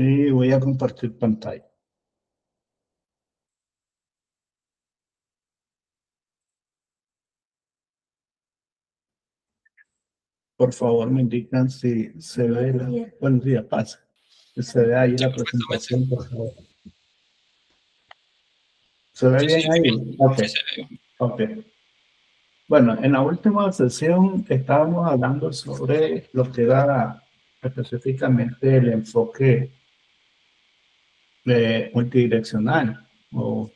Y voy a compartir pantalla. Por favor, me indican si se ve buenos días, pasa. Si se ve ahí la presentación, por favor. ¿Se ve bien ahí? Ok. Ok. Bueno, en la última sesión estábamos hablando sobre lo que da específicamente el enfoque multidireccional, o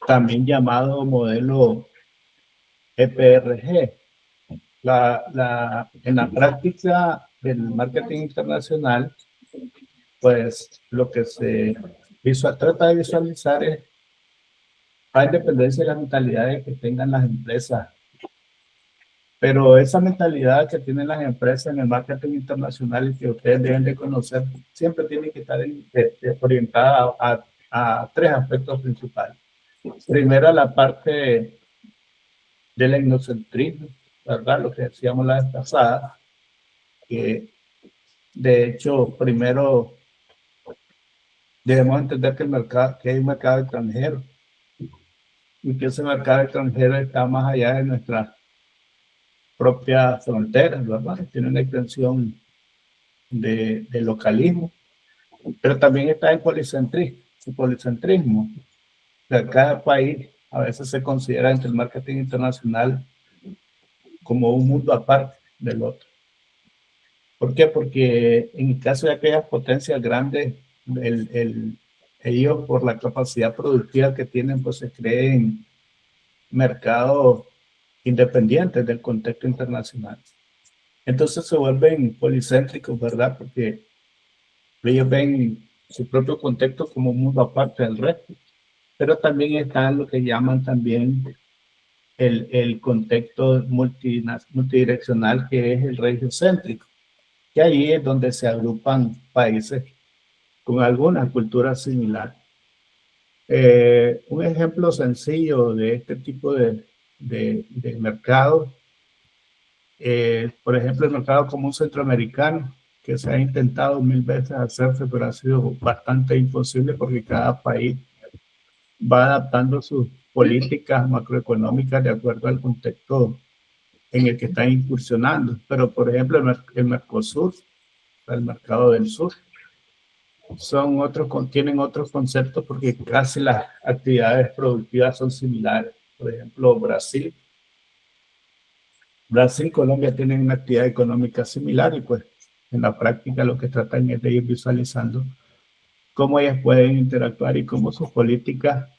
también llamado modelo EPRG. En la práctica del marketing internacional, pues lo que se trata de visualizar es la independencia de las mentalidades que tengan las empresas. Pero esa mentalidad que tienen las empresas en el marketing internacional y que ustedes deben de conocer, siempre tiene que estar orientada a tres aspectos principales. Primero, la parte del etnocentrismo, ¿verdad? Lo que decíamos la vez pasada, que de hecho, primero debemos entender que hay un mercado extranjero y que ese mercado extranjero está más allá de nuestras propias fronteras, ¿verdad? Tiene una extensión de localismo, pero también está el policentrismo. El policentrismo, que cada país a veces se considera entre el marketing internacional como un mundo aparte del otro. ¿Por qué? Porque en el caso de aquellas potencias grandes, ellos por la capacidad productiva que tienen, pues se creen mercados independientes del contexto internacional. Entonces se vuelven policéntricos, ¿verdad? Porque ellos ven su propio contexto como un mundo aparte del resto. Pero también está lo que llaman también el contexto multidireccional, que es el regiocéntrico, que ahí es donde se agrupan países con algunas culturas similares. Un ejemplo sencillo de este tipo de mercado, por ejemplo, el mercado común centroamericano, que se ha intentado 1000 veces hacerse, pero ha sido bastante imposible porque cada país va adaptando sus políticas macroeconómicas de acuerdo al contexto en el que están incursionando. Pero, por ejemplo, el Mercosur, el mercado del sur, tienen otros conceptos porque casi las actividades productivas son similares. Por ejemplo, Brasil y Colombia tienen una actividad económica similar y pues en la práctica lo que tratan es de ir visualizando cómo ellas pueden interactuar y cómo sus políticas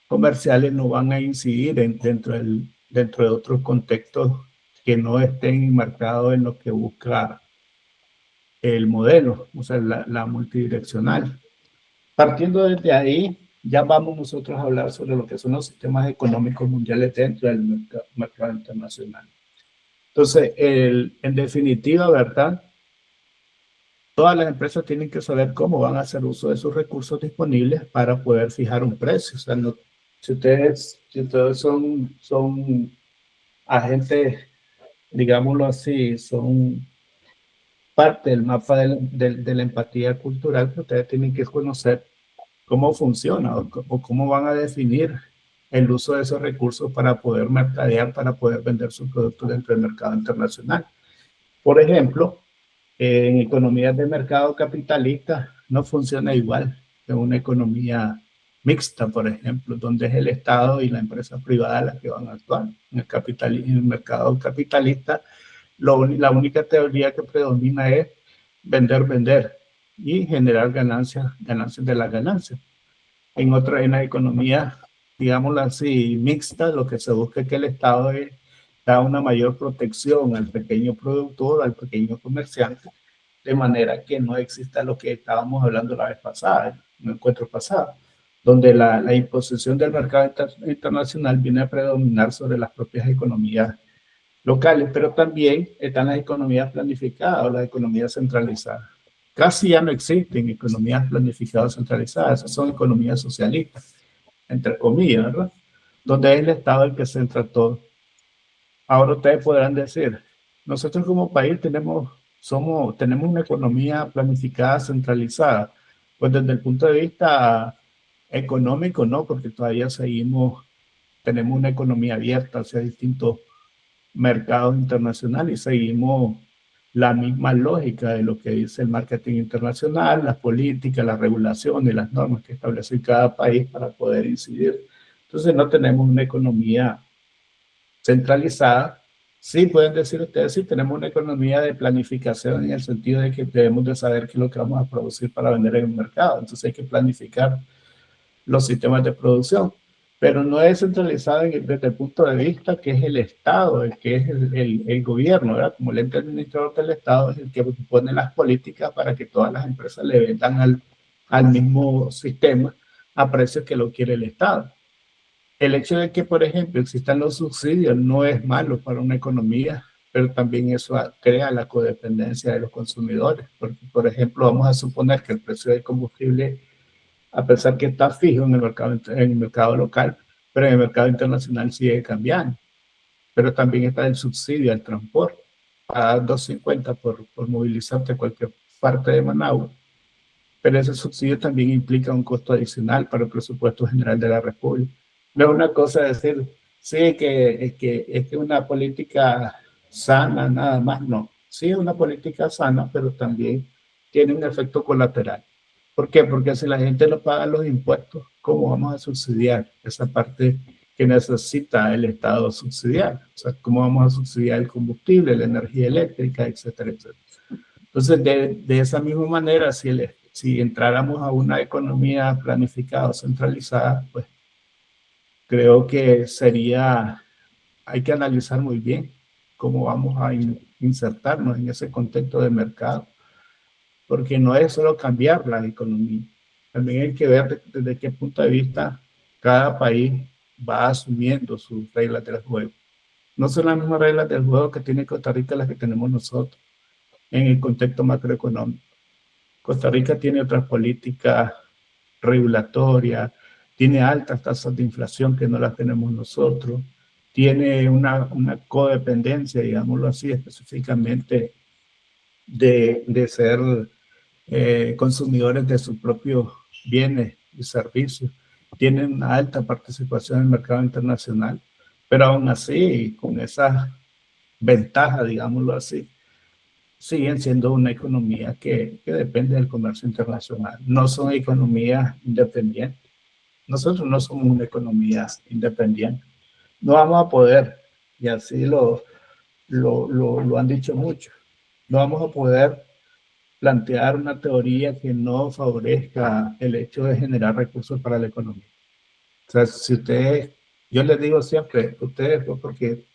comerciales no van a incidir dentro de otros contextos que no estén marcados en lo que busca el modelo, o sea, la multidireccional. Partiendo desde ahí, ya vamos nosotros a hablar sobre lo que son los sistemas económicos mundiales dentro del mercado internacional. Entonces, en definitiva, ¿verdad? Todas las empresas tienen que saber cómo van a hacer uso de sus recursos disponibles para poder fijar un precio. O sea, si ustedes son agentes, digámoslo así, son parte del mapa de la empatía cultural, que ustedes tienen que conocer cómo funciona o cómo van a definir el uso de esos recursos para poder mercadear, para poder vender sus productos dentro del mercado internacional. Por ejemplo, en economías de mercado capitalista no funciona igual que una economía mixta, por ejemplo, donde es el Estado y la empresa privada las que van a actuar. En el mercado capitalista, la única teoría que predomina es vender, vender y generar ganancias, ganancias de las ganancias. En la economía, digámoslo así, mixta, lo que se busca es que el Estado da una mayor protección al pequeño productor, al pequeño comerciante, de manera que no exista lo que estábamos hablando la vez pasada, en el encuentro pasado, donde la imposición del mercado internacional viene a predominar sobre las propias economías locales, pero también están las economías planificadas o las economías centralizadas. Casi ya no existen economías planificadas centralizadas, esas son economías socialistas, entre comillas, ¿verdad? Donde es el Estado el que centra todo. Ahora ustedes podrán decir, nosotros como país tenemos una economía planificada, centralizada. Pues desde el punto de vista económico, no, porque todavía tenemos una economía abierta hacia distintos mercados internacionales y seguimos la misma lógica de lo que dice el marketing internacional, las políticas, las regulaciones, las normas que establece cada país para poder incidir. Entonces no tenemos una economía centralizada. Sí, pueden decir ustedes, sí, tenemos una economía de planificación en el sentido de que debemos de saber qué es lo que vamos a producir para vender en el mercado. Entonces hay que planificar los sistemas de producción, pero no es centralizado desde el punto de vista que es el Estado, el que es el gobierno, ¿verdad? Como el ente administrador del Estado es el que pone las políticas para que todas las empresas le vendan al mismo sistema a precios que lo quiere el Estado. El hecho de que, por ejemplo, existan los subsidios no es malo para una economía, pero también eso crea la codependencia de los consumidores. Porque, por ejemplo, vamos a suponer que el precio del combustible, a pesar que está fijo en el mercado local, pero en el mercado internacional sigue cambiando. Pero también está el subsidio al transporte. Pagar 2.50 por movilizarte a cualquier parte de Managua, pero ese subsidio también implica un costo adicional para el presupuesto general de la República. No es una cosa decir, sí, que una política sana, nada más, no. Sí, es una política sana, pero también tiene un efecto colateral. ¿Por qué? Porque si la gente no paga los impuestos, ¿cómo vamos a subsidiar esa parte que necesita el Estado subsidiar? O sea, ¿cómo vamos a subsidiar el combustible, la energía eléctrica, etcétera, etcétera? Entonces, de esa misma manera, si entráramos a una economía planificada o centralizada, pues creo que hay que analizar muy bien cómo vamos a insertarnos en ese contexto de mercado, porque no es solo cambiar la economía, también hay que ver desde qué punto de vista cada país va asumiendo sus reglas del juego. No son las mismas reglas del juego que tiene Costa Rica las que tenemos nosotros en el contexto macroeconómico. Costa Rica tiene otras políticas regulatorias, tiene altas tasas de inflación que no las tenemos nosotros, tiene una codependencia, digámoslo así, específicamente de ser consumidores de sus propios bienes y servicios. Tienen una alta participación en el mercado internacional, pero aún así, con esas ventajas, digámoslo así, siguen siendo una economía que depende del comercio internacional. No son economías independientes. Nosotros no somos una economía independiente. No vamos a poder, y así lo han dicho muchos, no vamos a poder plantear una teoría que no favorezca el hecho de generar recursos para la economía. O sea, si ustedes, yo les digo siempre, ustedes, porque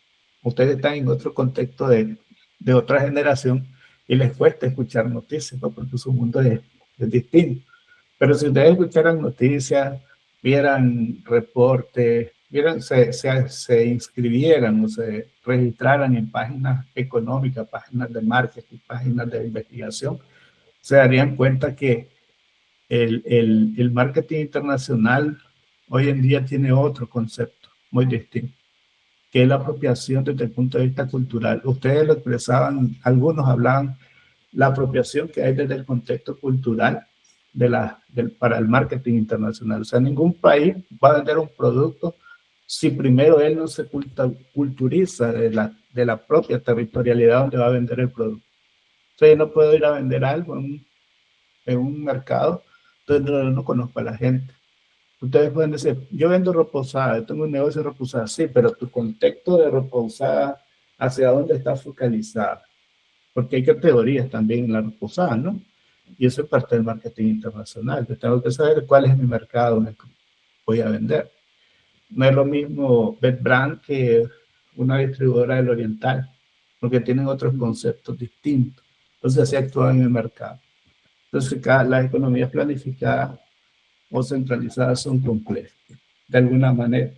ustedes están en otro contexto de otra generación y les cuesta escuchar noticias, ¿no? Porque su mundo es distinto. Pero si ustedes escucharan noticias, vieran reportes, se inscribieran o se registraran en páginas económicas, páginas de marketing, páginas de investigación, se darían cuenta que el marketing internacional hoy en día tiene otro concepto muy distinto, que es la apropiación desde el punto de vista cultural. Ustedes lo expresaban, algunos hablaban la apropiación que hay desde el contexto cultural para el marketing internacional. O sea, ningún país va a vender un producto si primero él no se culturiza de la propia territorialidad donde va a vender el producto. O sea, yo no puedo ir a vender algo en un mercado donde no conozco a la gente. Ustedes pueden decir, yo vendo ropa usada, yo tengo un negocio de ropa usada, sí, pero tu contexto de ropa usada, ¿hacia dónde está focalizada? Porque hay categorías también en la ropa usada, ¿no? Y eso es parte del marketing internacional. Yo tengo que saber cuál es mi mercado donde voy a vender. No es lo mismo Bed Brand que una distribuidora del Oriental, porque tienen otros conceptos distintos. Entonces, así actúan en el mercado. Entonces, las economías planificadas o centralizadas son complejas, de alguna manera.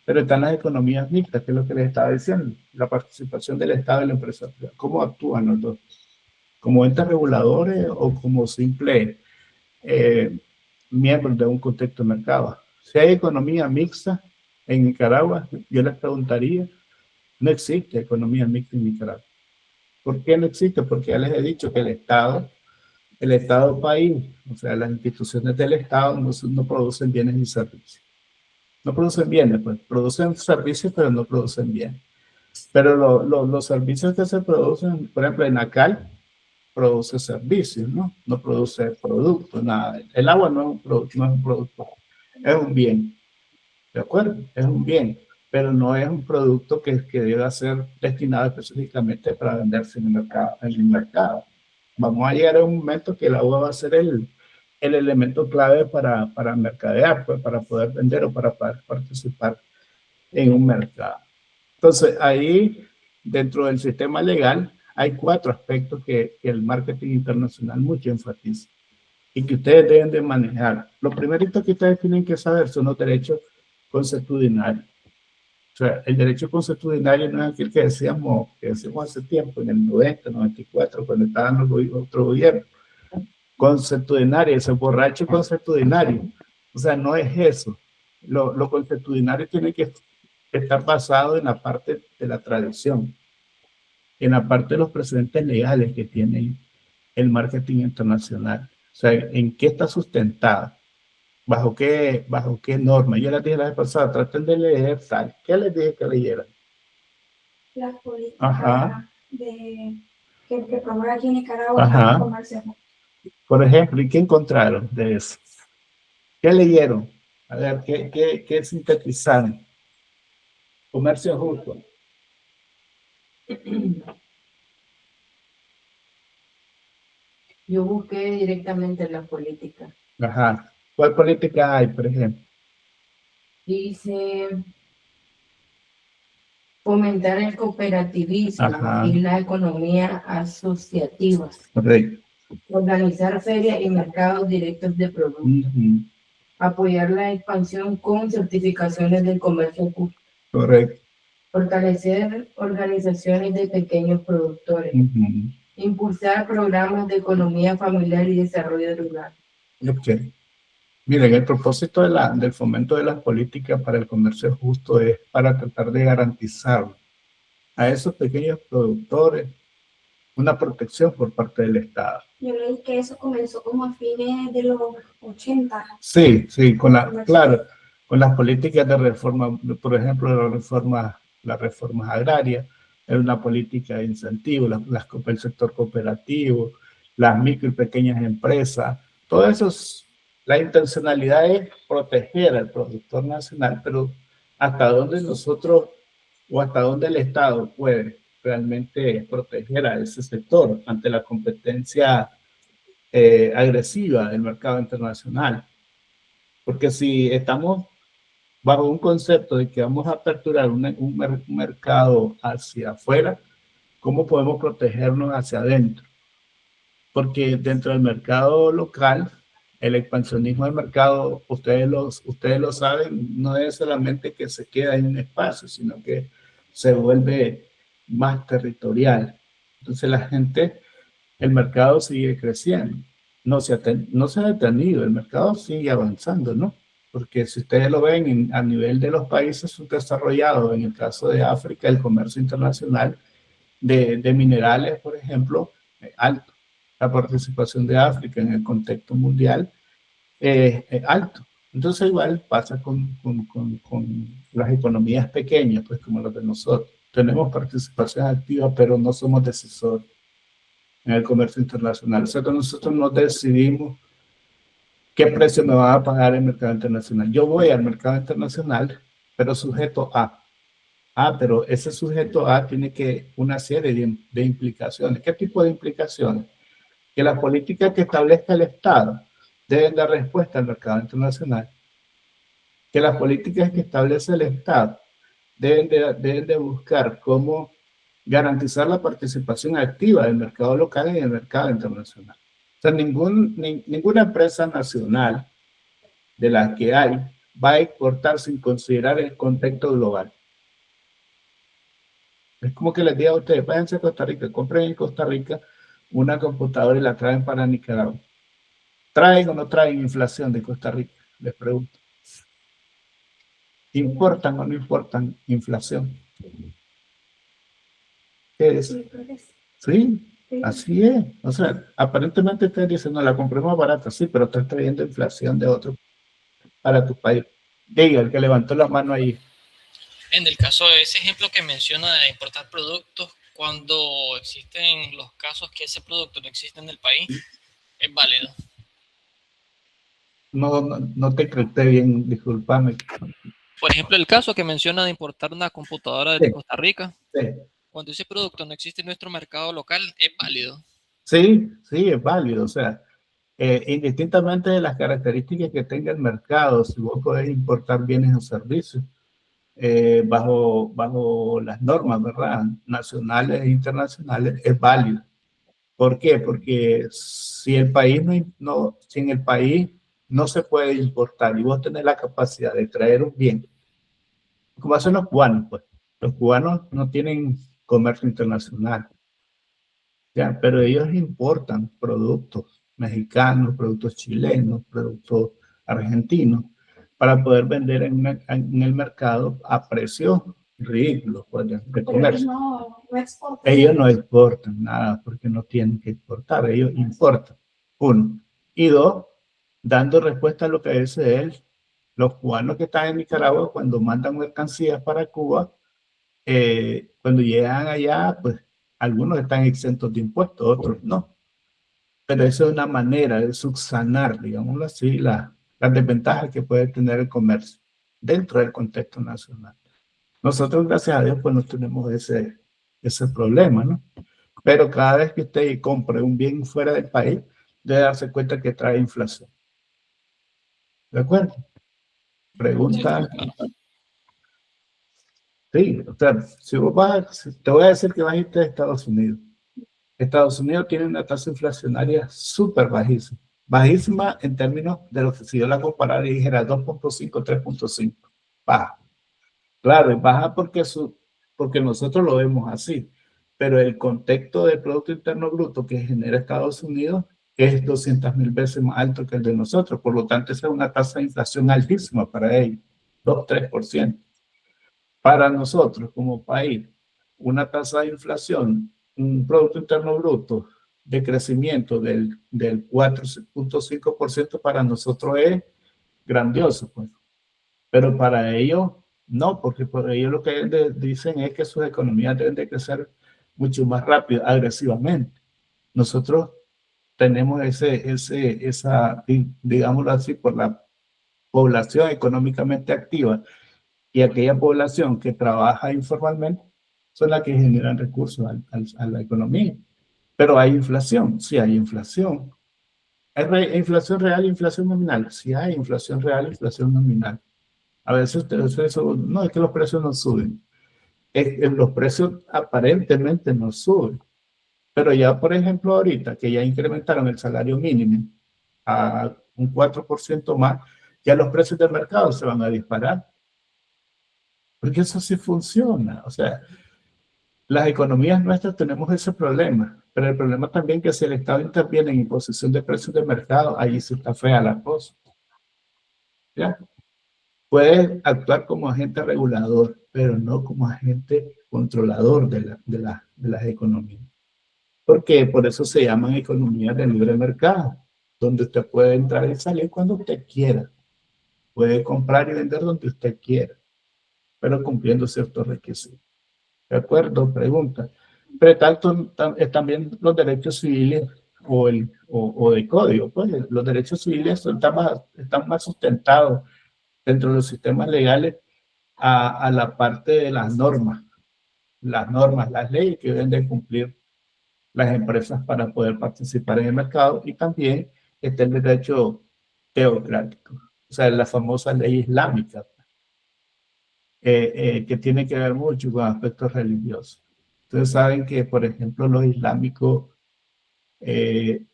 Pero están las economías mixtas, que es lo que les estaba diciendo, la participación del Estado y la empresa privada. ¿Cómo actúan los dos? ¿Como entes reguladores o como simples miembros de un contexto de mercado? Si hay economía mixta en Nicaragua, yo les preguntaría, no existe economía mixta en Nicaragua. ¿Por qué no existe? Porque ya les he dicho que el Estado el Estado país, o sea, las instituciones del Estado no producen bienes y servicios. No producen bienes, pues producen servicios, pero no producen bienes. Pero los servicios que se producen, por ejemplo, en ACAL, produce servicios, ¿no? No produce productos, nada. El agua no es un producto, no es un producto, es un bien, ¿de acuerdo? Es un bien, pero no es un producto que deba ser destinado específicamente para venderse en el mercado. En el mercado. Vamos a llegar a un momento que el agua va a ser el elemento clave para mercadear, pues, para poder vender o para poder participar en un mercado. Entonces, ahí, dentro del sistema legal, hay 4 aspectos que el marketing internacional mucho enfatiza y que ustedes deben de manejar. Lo primerito que ustedes tienen que saber son los derechos consuetudinarios. O sea, el derecho consuetudinario no es aquel que decíamos hace tiempo, en el 90, 94, cuando estaban otro gobierno. Consuetudinario, ese borracho consuetudinario. O sea, no es eso. Lo consuetudinario tiene que estar basado en la parte de la tradición, en la parte de los precedentes legales que tiene el marketing internacional. O sea, ¿en qué está sustentada? Bajo qué norma? Yo les dije la vez pasada, traten de leer tal. ¿Qué les dije que leyeran? Las políticas que promueve aquí en Nicaragua el comercio. Por ejemplo, ¿y qué encontraron de eso? ¿Qué leyeron? A ver, ¿qué sintetizaron? Comercio justo. Yo busqué directamente la política. Ajá. ¿Cuál política hay, por ejemplo? Dice fomentar el cooperativismo. Ajá. Y la economía asociativa. Correcto. Organizar ferias y mercados directos de productos. Apoyar la expansión con certificaciones del comercio justo. Correcto. Fortalecer organizaciones de pequeños productores. Impulsar programas de economía familiar y desarrollo rural. Ok. Miren, el propósito del fomento de las políticas para el comercio justo es para tratar de garantizar a esos pequeños productores una protección por parte del Estado. Yo leí que eso comenzó como a fines de los 80. Sí, claro, con las políticas de reforma, por ejemplo, las reformas agrarias, era una política de incentivo, el sector cooperativo, las micro y pequeñas empresas, todo eso, la intencionalidad es proteger al productor nacional, pero hasta dónde nosotros o hasta dónde el Estado puede realmente proteger a ese sector ante la competencia agresiva del mercado internacional. Porque si estamos bajo un concepto de que vamos a aperturar un mercado hacia afuera, ¿cómo podemos protegernos hacia adentro? Porque dentro del mercado local, el expansionismo del mercado, ustedes lo saben, no es solamente que se queda en un espacio, sino que se vuelve más territorial. Entonces la gente, el mercado sigue creciendo, no se ha detenido, el mercado sigue avanzando, ¿no? Porque si ustedes lo ven a nivel de los países subdesarrollados, en el caso de África, el comercio internacional de minerales, por ejemplo, alto. La participación de África en el contexto mundial es alto. Entonces igual pasa con las economías pequeñas, pues como las de nosotros. Tenemos participación activa, pero no somos decisores en el comercio internacional. O sea, que nosotros no decidimos qué precio me va a pagar el mercado internacional. Yo voy al mercado internacional, pero sujeto a. Pero ese sujeto A tiene una serie de implicaciones. ¿Qué tipo de implicaciones? Que las políticas que establezca el Estado deben dar respuesta al mercado internacional. Que las políticas que establece el Estado deben de buscar cómo garantizar la participación activa del mercado local y del mercado internacional. O sea, ninguna empresa nacional de las que hay va a exportar sin considerar el contexto global. Es como que les diga a ustedes, váyanse a Costa Rica, compren en Costa Rica una computadora y la traen para Nicaragua. ¿Traen o no traen inflación de Costa Rica? Les pregunto. ¿Importan o no importan inflación? ¿Qué es? ¿Sí? Así es. O sea, aparentemente ustedes dicen, no, la compremos barata, sí, pero estás trayendo inflación de otro para tu país. Diga, el que levantó la mano ahí. En el caso de ese ejemplo que menciona de importar productos, cuando existen los casos que ese producto no existe en el país, es válido. No te capté bien, discúlpame. Por ejemplo, el caso que menciona de importar una computadora desde Sí, Costa Rica, sí, cuando ese producto no existe en nuestro mercado local, es válido. sí, sí, es válido. O sea, indistintamente de las características que tenga el mercado, si vos podés importar bienes o servicios bajo las normas, ¿verdad? Nacionales e internacionales, es válido. ¿Por qué? Porque si el país si en el país no se puede importar y vos tenés la capacidad de traer un bien, como hacen los cubanos, pues. Los cubanos no tienen comercio internacional, ya, pero ellos importan productos mexicanos, productos chilenos, productos argentinos, para poder vender en el mercado a precios ridículos, pues, de comercio. Ellos no exportan nada porque no tienen que exportar, ellos importan. Uno. Y dos, dando respuesta a lo que dice él, los cubanos que están en Nicaragua, cuando mandan mercancías para Cuba, cuando llegan allá, pues algunos están exentos de impuestos, otros no. Pero eso es una manera de subsanar, digámoslo así, las desventajas que puede tener el comercio dentro del contexto nacional. Nosotros, gracias a Dios, pues no tenemos ese problema, ¿no? Pero cada vez que usted compre un bien fuera del país, debe darse cuenta que trae inflación. ¿De acuerdo? Pregunta. Sí, o sea, si vos te voy a decir que vas a irte a Estados Unidos. Estados Unidos tiene una tasa inflacionaria súper bajísima. Bajísima en términos de lo que si yo la comparara y dijera 2.5, 3.5. Baja. Claro, es baja porque nosotros lo vemos así. Pero el contexto del Producto Interno Bruto que genera Estados Unidos es 200,000 veces más alto que el de nosotros. Por lo tanto, esa es una tasa de inflación altísima para ellos. 2-3%. Para nosotros como país, una tasa de inflación, un Producto Interno Bruto de crecimiento del 4.5% para nosotros es grandioso, pues. Pero para ellos no, porque por ellos lo que dicen es que sus economías deben de crecer mucho más rápido, agresivamente. Nosotros tenemos digámoslo así, por la población económicamente activa y aquella población que trabaja informalmente son las que generan recursos a la economía. Pero hay inflación, sí hay inflación. ¿Hay inflación real e inflación nominal? Sí hay inflación real e inflación nominal. A veces no es que los precios no suben, es que los precios aparentemente no suben. Pero ya, por ejemplo, ahorita que ya incrementaron el salario mínimo a un 4% más, ya los precios del mercado se van a disparar. Porque eso sí funciona. O sea, las economías nuestras tenemos ese problema, pero el problema también es que si el Estado interviene en imposición de precios de mercado, ahí sí está fea la cosa. ¿Ya? Puede actuar como agente regulador, pero no como agente controlador de las economías. Porque por eso se llaman economías de libre mercado, donde usted puede entrar y salir cuando usted quiera. Puede comprar y vender donde usted quiera, pero cumpliendo ciertos requisitos. ¿De acuerdo? Pregunta. Pero tanto también los derechos civiles o de código, pues los derechos civiles están más sustentados dentro de los sistemas legales a la parte de las leyes que deben de cumplir las empresas para poder participar en el mercado y también está el derecho teocrático, o sea, la famosa ley islámica, que tiene que ver mucho con aspectos religiosos. Ustedes saben que, por ejemplo, los islámicos eh,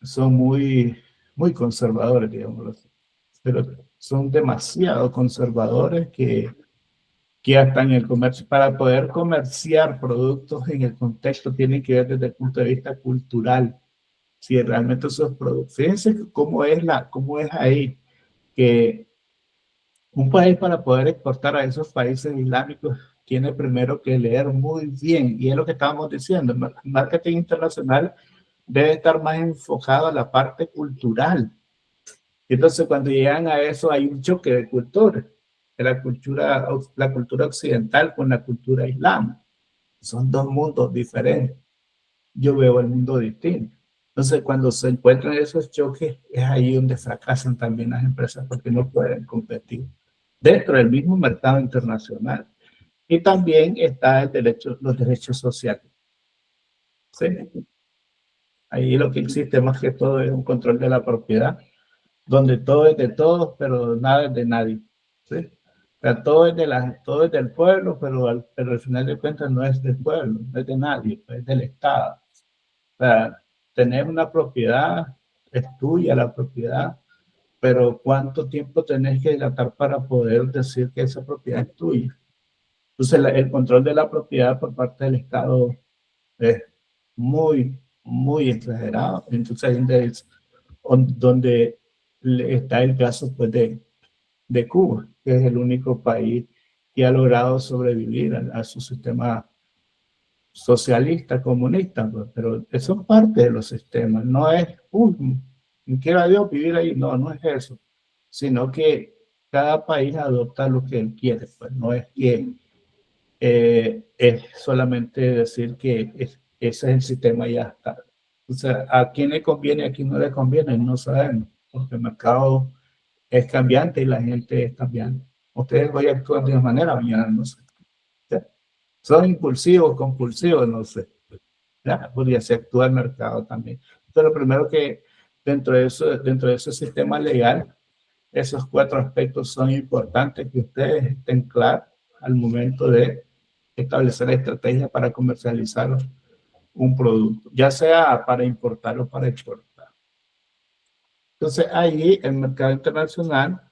son muy conservadores, digamos, pero son demasiado conservadores que hasta en el comercio, para poder comerciar productos en el contexto, tienen que ver desde el punto de vista cultural, si realmente esos productos, fíjense cómo es ahí, que un país para poder exportar a esos países islámicos tiene primero que leer muy bien, y es lo que estábamos diciendo, el marketing internacional debe estar más enfocado a la parte cultural. Entonces, cuando llegan a eso, hay un choque de culturas, de la cultura occidental con la cultura islámica. Son dos mundos diferentes. Yo veo el mundo distinto. Entonces, cuando se encuentran esos choques, es ahí donde fracasan también las empresas porque no pueden competir dentro del mismo mercado internacional. Y también está los derechos sociales. ¿Sí? Ahí lo que existe más que todo es un control de la propiedad, donde todo es de todos, pero nada es de nadie. ¿Sí? O sea, todo es del pueblo, pero al final de cuentas no es del pueblo, no es de nadie, es del Estado. O sea, tener una propiedad, es tuya la propiedad, pero ¿cuánto tiempo tenés que dilatar para poder decir que esa propiedad es tuya? Entonces, el control de la propiedad por parte del Estado es muy, muy exagerado. Entonces, donde está el caso pues, de Cuba, que es el único país que ha logrado sobrevivir a su sistema socialista, comunista, pues, pero eso es parte de los sistemas, no es, quiera Dios vivir ahí, no es eso, sino que cada país adopta lo que él quiere, pues no es que es solamente decir que ese es el sistema y ya está. O sea, a quién le conviene, a quién no le conviene, no sabemos, porque el mercado es cambiante y la gente es cambiante. Ustedes hoy actúan de una manera, mañana no sé. Son impulsivos, compulsivos, no sé. ¿Ya? Podría se actúa el mercado también. Entonces, lo primero que dentro de ese sistema legal, esos 4 aspectos son importantes que ustedes estén claros al momento de establecer la estrategia para comercializar un producto, ya sea para importar o para exportar. Entonces, ahí el mercado internacional,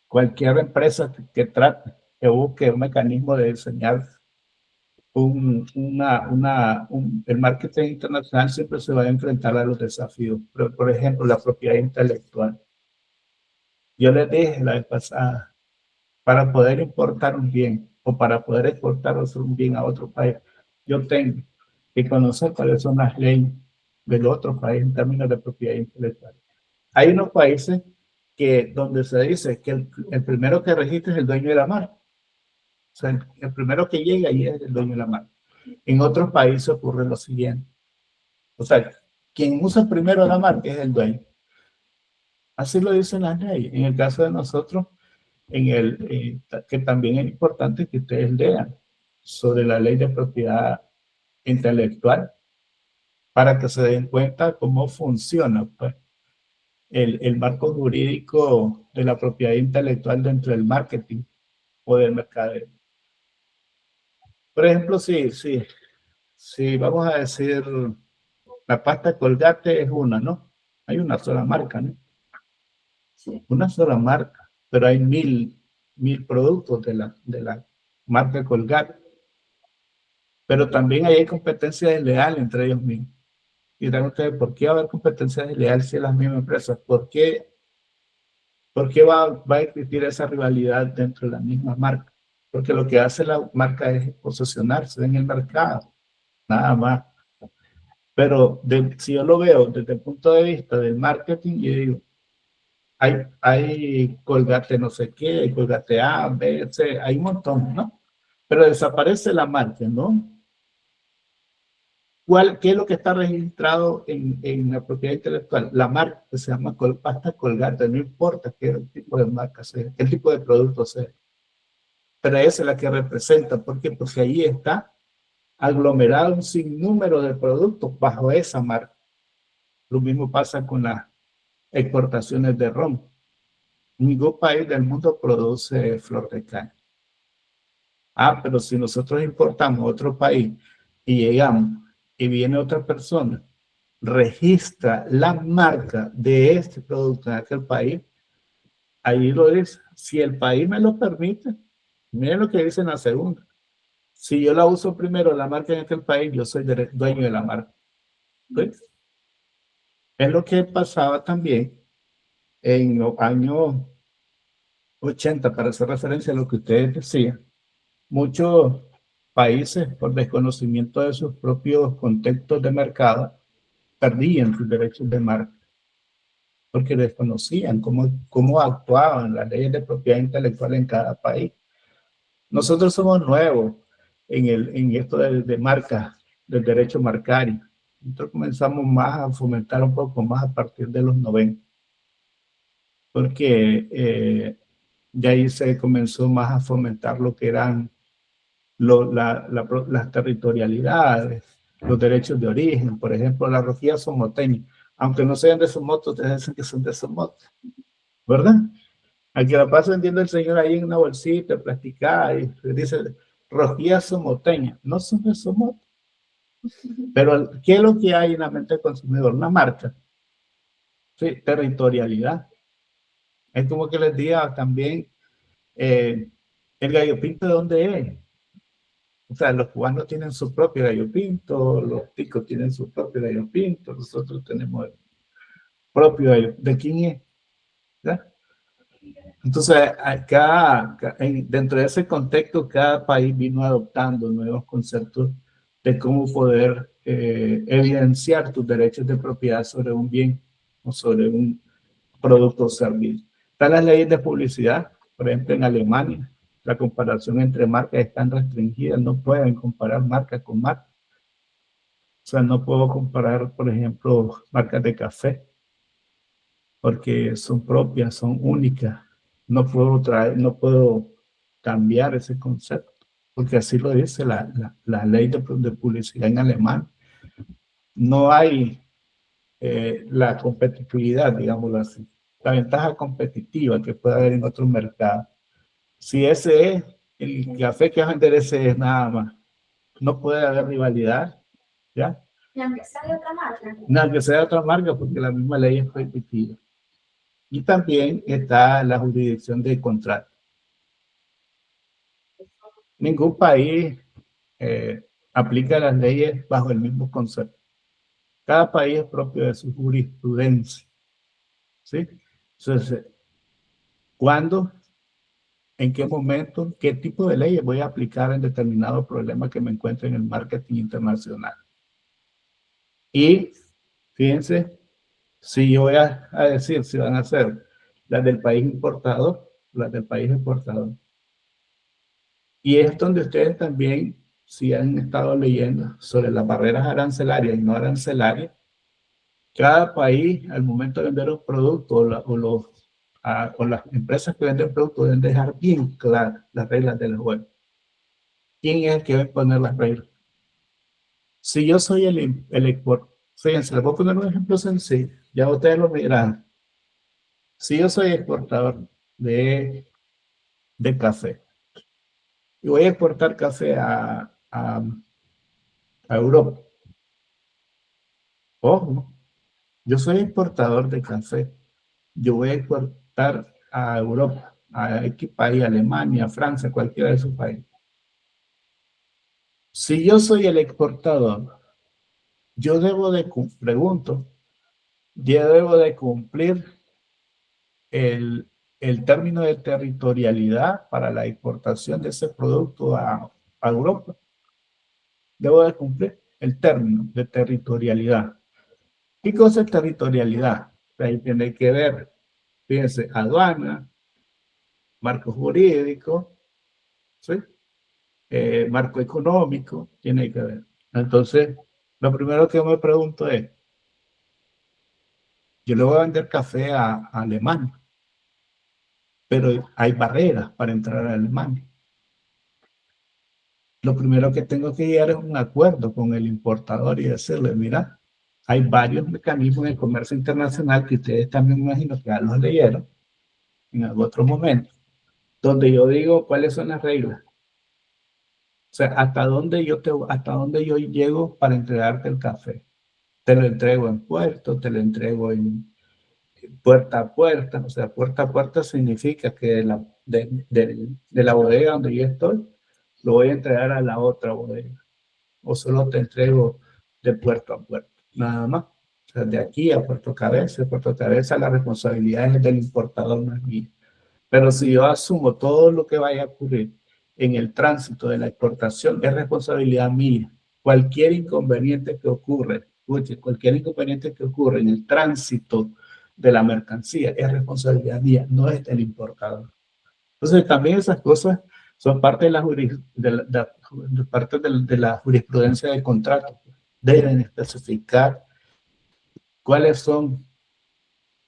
cualquier empresa que trate, que busque un mecanismo de diseñar el marketing internacional siempre se va a enfrentar a los desafíos. Pero, por ejemplo, la propiedad intelectual. Yo les dije la vez pasada, para poder importar un bien o para poder exportar un bien a otro país, yo tengo que conocer cuáles son las leyes del otro país en términos de propiedad intelectual. Hay unos países donde se dice que el primero que registra es el dueño de la marca. O sea, el primero que llega ahí es el dueño de la marca. En otros países ocurre lo siguiente. O sea, quien usa primero la marca es el dueño. Así lo dicen las leyes. En el caso de nosotros, que también es importante que ustedes lean sobre la ley de propiedad intelectual para que se den cuenta cómo funciona pues, el marco jurídico de la propiedad intelectual dentro del marketing o del mercadeo. Por ejemplo, si vamos a decir, la pasta Colgate es una, ¿no? Hay una sola marca, ¿no? Sí. Una sola marca, pero hay mil productos de la marca Colgate. Pero también hay competencia desleal entre ellos mismos. Y dirán ustedes, ¿por qué va a haber competencia desleal si es las mismas empresas? ¿Por qué va a existir esa rivalidad dentro de la misma marca? Porque lo que hace la marca es posicionarse en el mercado, nada más. Pero si yo lo veo desde el punto de vista del marketing, yo digo, hay Colgate no sé qué, Colgate A, B, C, hay un montón, ¿no? Pero desaparece la marca, ¿no? ¿Qué es lo que está registrado en la propiedad intelectual? La marca que se llama pasta Colgate, no importa qué tipo de marca sea, qué tipo de producto sea. Pero esa es la que representa, ¿por qué? Porque ahí está aglomerado un sinnúmero de productos bajo esa marca. Lo mismo pasa con las exportaciones de ron. Ningún país del mundo produce flor de caña. Pero si nosotros importamos a otro país y llegamos y viene otra persona, registra la marca de este producto en aquel país, ahí lo dice. Si el país me lo permite, miren lo que dice en la segunda. Si yo la uso primero, la marca en aquel país, yo soy dueño de la marca. ¿Sí? Es lo que pasaba también en los años 80, para hacer referencia a lo que ustedes decían. muchos países, por desconocimiento de sus propios contextos de mercado, perdían sus derechos de marca, porque desconocían cómo actuaban las leyes de propiedad intelectual en cada país. Nosotros somos nuevos en esto de marca, del derecho marcario. Nosotros comenzamos más a fomentar un poco más a partir de los 90, porque ya ahí se comenzó más a fomentar lo que eran las territorialidades, los derechos de origen. Por ejemplo, la rojilla somoteña, aunque no sean de Somoto, te dicen que son de Somoto, ¿verdad? Al que la pasa vendiendo el señor ahí en una bolsita plasticada y dice rojilla somoteña, no son de Somoto. Pero ¿qué es lo que hay en la mente del consumidor? Una marca. Sí, territorialidad. Es como que les diga también, el gallo pinto, ¿de dónde es? O sea, los cubanos tienen su propio gallo pinto, los ticos tienen su propio gallo pinto, nosotros tenemos el propio gallo. ¿De quién es? ¿Ya? Entonces, dentro de ese contexto, cada país vino adoptando nuevos conceptos de cómo poder evidenciar tus derechos de propiedad sobre un bien o sobre un producto o servicio. Están las leyes de publicidad, por ejemplo, en Alemania, la comparación entre marcas están restringidas, no pueden comparar marca con marca. O sea, no puedo comparar, por ejemplo, marcas de café, porque son propias, son únicas. No puedo cambiar ese concepto, porque así lo dice la ley de publicidad en alemán. No hay la competitividad, digámoslo así, la ventaja competitiva que puede haber en otros mercados. Si ese es el café que va a vender, ese es nada más. No puede haber rivalidad, ¿ya? Y aunque sea de otra marca. No, que sea de otra marca, porque la misma ley es permitida. Y también está la jurisdicción del contrato. Ningún país aplica las leyes bajo el mismo concepto. Cada país es propio de su jurisprudencia. ¿Sí? Entonces, ¿cuándo, en qué momento, qué tipo de leyes voy a aplicar en determinado problema que me encuentre en el marketing internacional? Y fíjense, si yo voy a decir si van a ser las del país importador, las del país exportador. Y es donde ustedes también, si han estado leyendo sobre las barreras arancelarias y no arancelarias, cada país al momento de vender un producto o las empresas que venden productos deben dejar bien claras las reglas del juego. ¿Quién es el que va a imponer las reglas? Si yo soy el exportador, fíjense, les voy a poner un ejemplo sencillo, ya ustedes lo verán. Si yo soy exportador de café y voy a exportar café a Europa, ojo, yo soy exportador de café, yo voy a exportar a Europa, a X país, Alemania, Francia, cualquiera de esos países. Si yo soy el exportador, yo debo de cumplir el término de territorialidad para la exportación de ese producto a Europa. Debo de cumplir el término de territorialidad. ¿Qué cosa es territorialidad? Ahí tiene que ver, fíjense, aduana, marco jurídico, ¿sí? Marco económico, tiene que ver. Entonces, lo primero que yo me pregunto es, yo le voy a vender café a Alemania, pero hay barreras para entrar a Alemania. Lo primero que tengo que llegar es un acuerdo con el importador y decirle, mira, hay varios mecanismos de comercio internacional que ustedes también me imagino que ya los leyeron en algún otro momento, donde yo digo cuáles son las reglas. O sea, hasta dónde yo llego para entregarte el café. Te lo entrego en puerto, te lo entrego en puerta a puerta. O sea, puerta a puerta significa que de la bodega donde yo estoy, lo voy a entregar a la otra bodega. O solo te entrego de puerto a puerto, nada más. O sea, de aquí a Puerto Cabeza, la responsabilidad es del importador, no es mía. Pero si yo asumo todo lo que vaya a ocurrir en el tránsito de la exportación es responsabilidad mía. Cualquier inconveniente que ocurre, escuche, cualquier inconveniente que ocurre en el tránsito de la mercancía es responsabilidad mía, no es del importador. Entonces, también esas cosas son parte de la jurisprudencia del contrato. Deben especificar cuáles son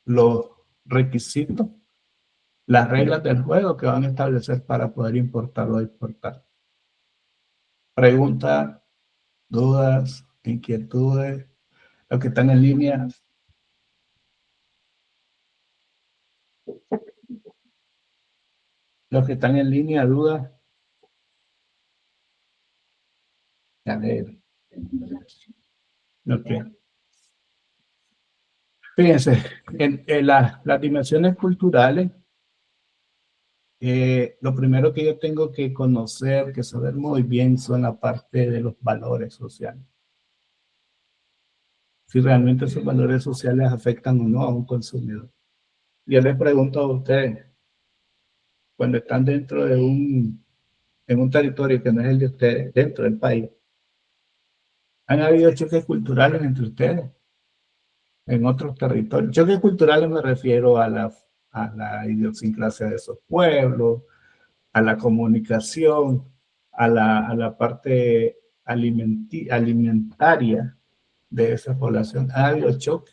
los requisitos, las reglas del juego que van a establecer para poder importar o exportar. Preguntas, dudas, inquietudes, los que están en línea. Los que están en línea, dudas. A ver. Okay. Fíjense, en las dimensiones culturales, lo primero que yo tengo que conocer, que saber muy bien, son la parte de los valores sociales. Si realmente esos valores sociales afectan o no a un consumidor. Yo les pregunto a ustedes, cuando están dentro de en un territorio que no es el de ustedes, dentro del país, ¿han habido choques culturales entre ustedes en otros territorios? Choques culturales me refiero a la idiosincrasia de esos pueblos, a la comunicación, a la parte alimentaria de esa población. ¿Ha habido choque?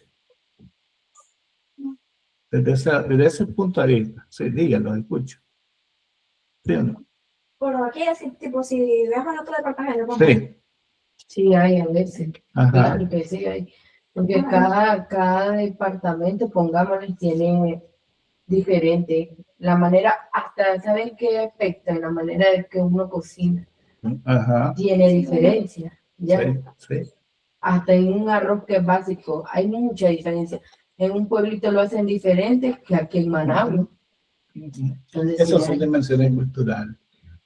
Desde ese punto de vista, sí, díganlo, escucho. ¿Sí o no? Por aquí, así, tipo, si viajas en otro departamento. Sí. Sí, hay a veces. Ajá. Claro que sí hay. Porque cada departamento, pongámosle, tiene diferente. La manera, hasta, ¿saben qué afecta? La manera de que uno cocina. Ajá. Tiene diferencia. ¿Ya? Sí, sí. Hasta en un arroz que es básico, hay mucha diferencia. En un pueblito lo hacen diferente que aquí en Managua. Entonces, Esas sí son hay. dimensiones culturales.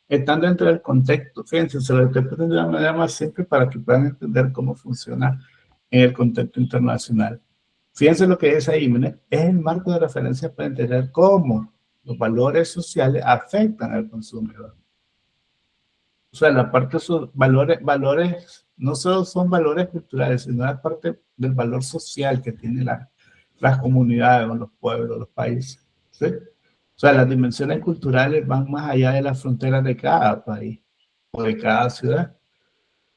Están dentro del contexto, fíjense, se lo estoy poniendo de una manera más simple para que puedan entender cómo funciona en el contexto internacional. Fíjense lo que es ahí, miren, es el marco de referencia para entender cómo los valores sociales afectan al consumidor. O sea, la parte de sus valores no solo son valores culturales, sino la parte del valor social que tienen las comunidades o los pueblos, los países. ¿Sí? O sea, las dimensiones culturales van más allá de las fronteras de cada país o de cada ciudad,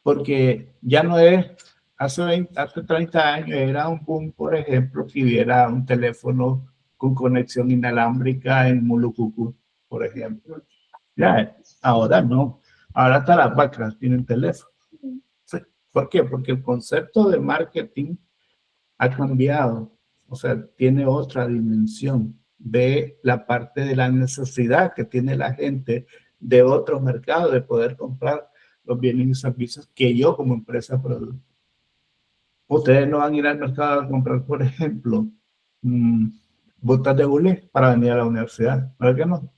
porque ya no es, hace 30 años era un boom, por ejemplo, que hubiera un teléfono con conexión inalámbrica en Mulucucú, por ejemplo. Ya, ahora no. Ahora hasta las vacas tienen teléfono. ¿Sí? ¿Por qué? Porque el concepto de marketing ha cambiado. O sea, tiene otra dimensión de la parte de la necesidad que tiene la gente de otros mercados, de poder comprar los bienes y servicios que yo como empresa produzco. Ustedes no van a ir al mercado a comprar, por ejemplo, botas de hule para venir a la universidad. ¿Verdad que no?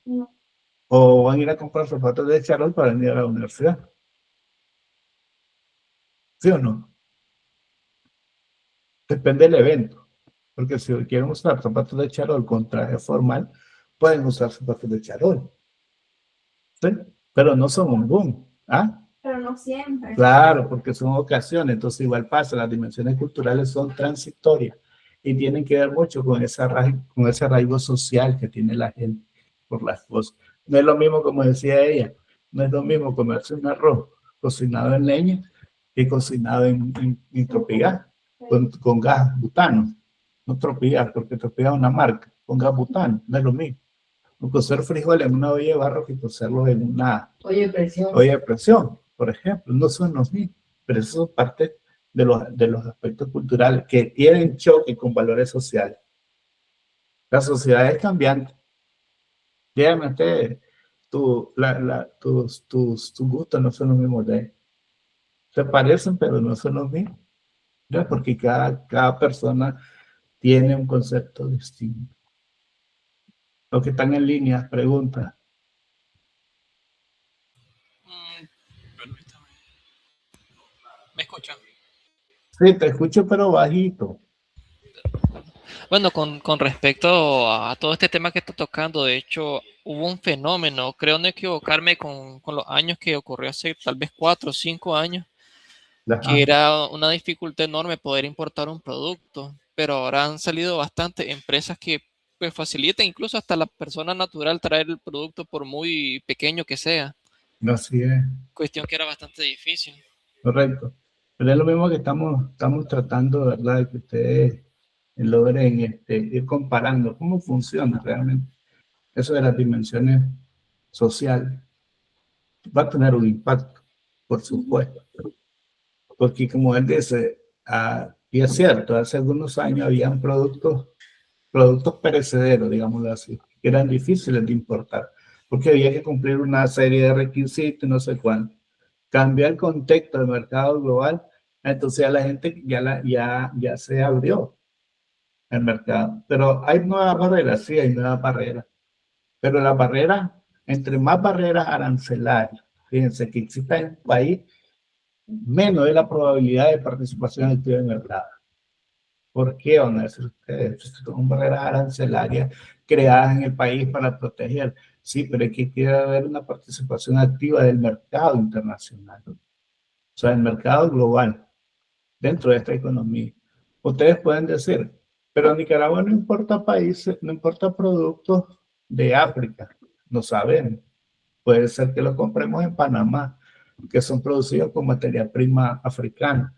No. O van a ir a comprar zapatos de charol para venir a la universidad. ¿Sí o no? Depende del evento. Porque si quieren usar zapatos de charol con traje formal, pueden usar zapatos de charol. ¿Sí? Pero no son un boom. ¿Ah? Pero no siempre. Claro, porque son ocasiones. Entonces igual pasa, las dimensiones culturales son transitorias y tienen que ver mucho con ese arraigo social que tiene la gente por las cosas. No es lo mismo, como decía ella, no es lo mismo comerse un arroz cocinado en leña que cocinado en tropigas con gas butano. No tropigas, porque tropigas es una marca, con gas butano, no es lo mismo. O cocer frijoles en una olla de barro que cocerlos en una Oye, presión. olla de presión, por ejemplo, no son los mismos, pero eso es parte de los aspectos culturales que tienen choque con valores sociales. La sociedad es cambiante. Dígame usted, tus gustos no son los mismos de él. Se parecen, pero no son los mismos. ¿Ya? Porque cada persona tiene un concepto distinto. Los que están en línea, preguntas. Permítame. ¿Me escuchan? Sí, te escucho, pero bajito. Bueno, con respecto a todo este tema que está tocando, de hecho, hubo un fenómeno, creo no equivocarme con los años que ocurrió hace tal vez 4 o 5 años, que era una dificultad enorme poder importar un producto, pero ahora han salido bastantes empresas que pues facilitan incluso hasta la persona natural traer el producto por muy pequeño que sea, Así es, cuestión que era bastante difícil. correcto. Pero es lo mismo que estamos tratando, ¿verdad? De que ustedes logren ir comparando cómo funciona realmente. Eso de las dimensiones sociales va a tener un impacto, por supuesto. Porque como él dice, y es cierto, hace algunos años habían productos perecederos, digámoslo así, que eran difíciles de importar, porque había que cumplir una serie de requisitos, no sé cuánto. Cambió el contexto del mercado global, entonces a la gente ya se abrió el mercado. Pero hay nuevas barreras, sí, hay nuevas barreras. Pero las barreras, entre más barreras arancelarias, fíjense que exista en un país, menos es la probabilidad de participación activa en el mercado. ¿Por qué van a decir ustedes? Son barreras arancelarias creadas en el país para proteger. Sí, pero es que quiere haber una participación activa del mercado internacional, o sea, el mercado global dentro de esta economía. Ustedes pueden decir, pero Nicaragua no importa países, no importa productos de África, no sabemos. Puede ser que lo compremos en Panamá, que son producidos con materia prima africana,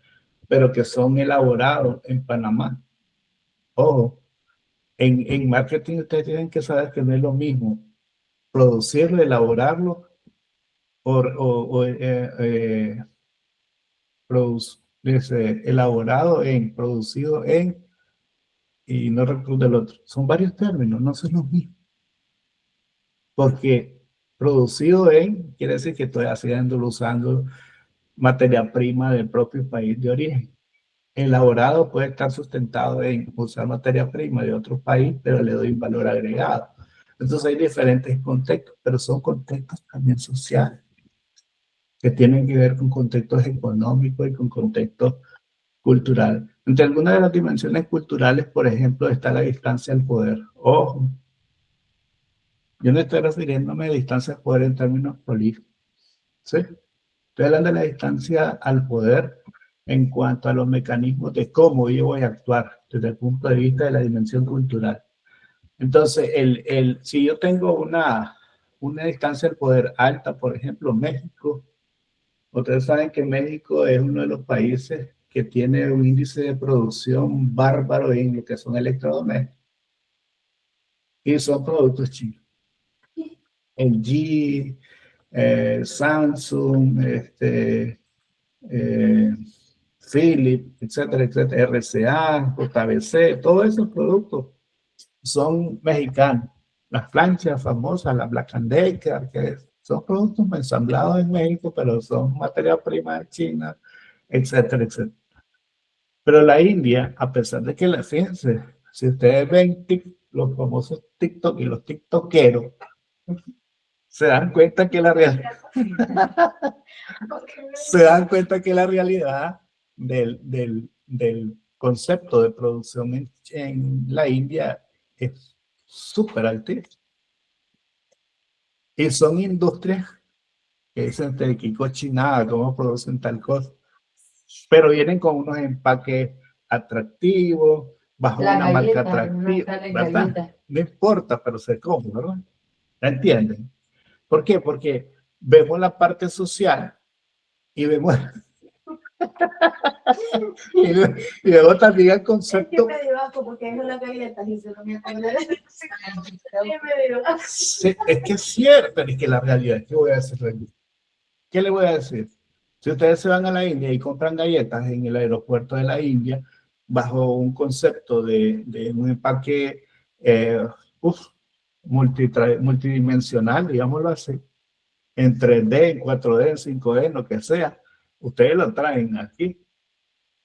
pero que son elaborados en Panamá. Ojo, en marketing ustedes tienen que saber que no es lo mismo producirlo, elaborarlo o elaborado en, producido en, y no recuerdo el otro. Son varios términos, no son los mismos. Porque producido en quiere decir que estoy haciéndolo usando materia prima del propio país de origen. Elaborado puede estar sustentado en usar materia prima de otro país, pero le doy un valor agregado. Entonces hay diferentes contextos, pero son contextos también sociales, que tienen que ver con contextos económicos y con contextos culturales. Entre algunas de las dimensiones culturales, por ejemplo, está la distancia al poder. Ojo, yo no estoy refiriéndome a distancia al poder en términos políticos, ¿sí? Estoy hablando de la distancia al poder en cuanto a los mecanismos de cómo yo voy a actuar desde el punto de vista de la dimensión cultural. Entonces, si yo tengo una distancia al poder alta, por ejemplo, México, ustedes saben que México es uno de los países que tiene un índice de producción bárbaro en lo que son electrodomésticos y son productos chinos. LG, Samsung, Philips, etcétera, etcétera, RCA, JBC, todos esos productos son mexicanos. Las planchas famosas, la Black & Decker, que son productos ensamblados en México, pero son materia prima de China, etcétera, etcétera. Pero la India, a pesar de que fíjense, si ustedes ven los famosos TikTok y los TikTokeros, se dan cuenta que la realidad se dan cuenta que la realidad del concepto de producción en la India es súper altísimo. Y son industrias que dicen de qué cochinada, cómo producen tal cosa, pero vienen con unos empaques atractivos, bajo una marca atractiva, ¿verdad? No importa, pero se come, ¿verdad? ¿La entienden? ¿Por qué? Porque vemos la parte social y vemos y luego también el concepto. Es que me dio asco porque es una galleta y se lo me acuerdo. Sí, es que es cierto, es que la realidad, ¿qué voy a decir? ¿Qué le voy a decir? Si ustedes se van a la India y compran galletas en el aeropuerto de la India, bajo un concepto de un empaque multidimensional, digámoslo así, en 3D, en 4D, en 5D, en lo que sea, ustedes lo traen aquí,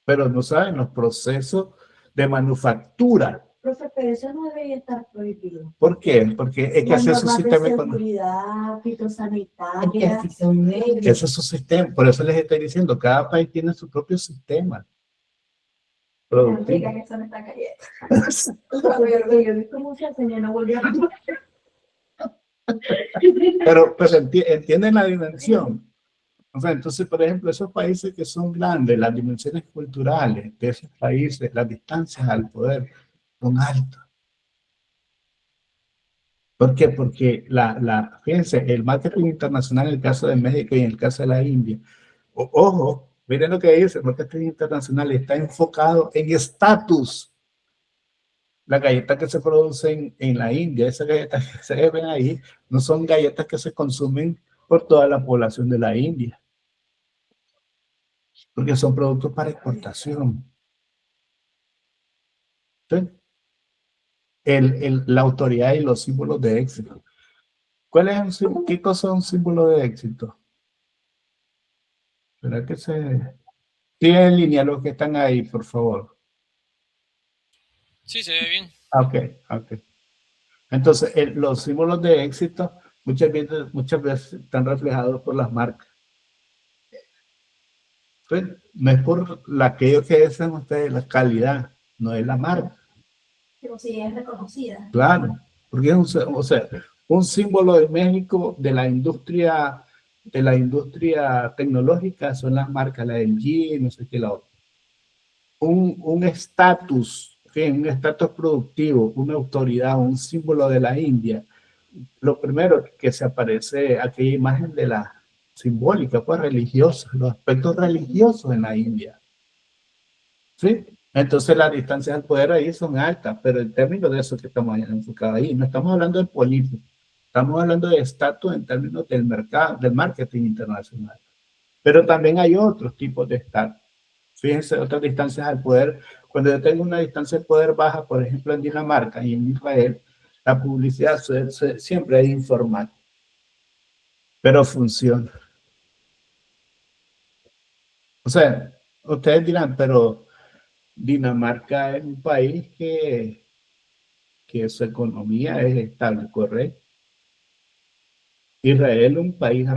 pero no saben los procesos de manufactura. Profe, pero eso no debería estar prohibido. ¿Por qué? Porque es que ese es su sistema económico. Seguridad, fitosanitaria. Ese es su sistema. Por eso les estoy diciendo, cada país tiene su propio sistema productivo. Que son estas galletas. Yo he visto muchas, señor, no volvió a Pero entienden la dimensión. O sea, entonces, por ejemplo, esos países que son grandes, las dimensiones culturales de esos países, las distancias al poder son altas. ¿Por qué? Porque fíjense, el marketing internacional en el caso de México y en el caso de la India, ojo, miren lo que dice, el marketing internacional está enfocado en estatus. Las galletas que se producen en la India, esas galletas que se ven ahí, no son galletas que se consumen por toda la población de la India, porque son productos para exportación. ¿Sí? La autoridad y los símbolos de éxito. ¿Qué cosa es un símbolo de éxito? ¿Verdad que tienen en línea los que están ahí, por favor? Sí, se ve bien. Ok. Entonces, los símbolos de éxito muchas veces están reflejados por las marcas. ¿Sí? No es por aquello que dicen ustedes, la calidad, no es la marca. Pero sí es reconocida. Claro, porque es un símbolo de México de la industria tecnológica son las marcas, la LG, no sé qué la otra. Un estatus, un estatus productivo, una autoridad, un símbolo de la India. Lo primero que se aparece, aquella imagen de la simbólica, pues religiosa, los aspectos religiosos en la India. ¿Sí? Entonces las distancias al poder ahí son altas, pero en términos de eso que estamos enfocados ahí, no estamos hablando de política, estamos hablando de estatus en términos del mercado, del marketing internacional. Pero también hay otros tipos de estatus. Fíjense, otras distancias al poder. Cuando yo tengo una distancia al poder baja, por ejemplo en Dinamarca y en Israel, la publicidad siempre es informal, pero funciona. O sea, ustedes dirán, pero Dinamarca es un país que su economía es estable, ¿correcto? Israel un país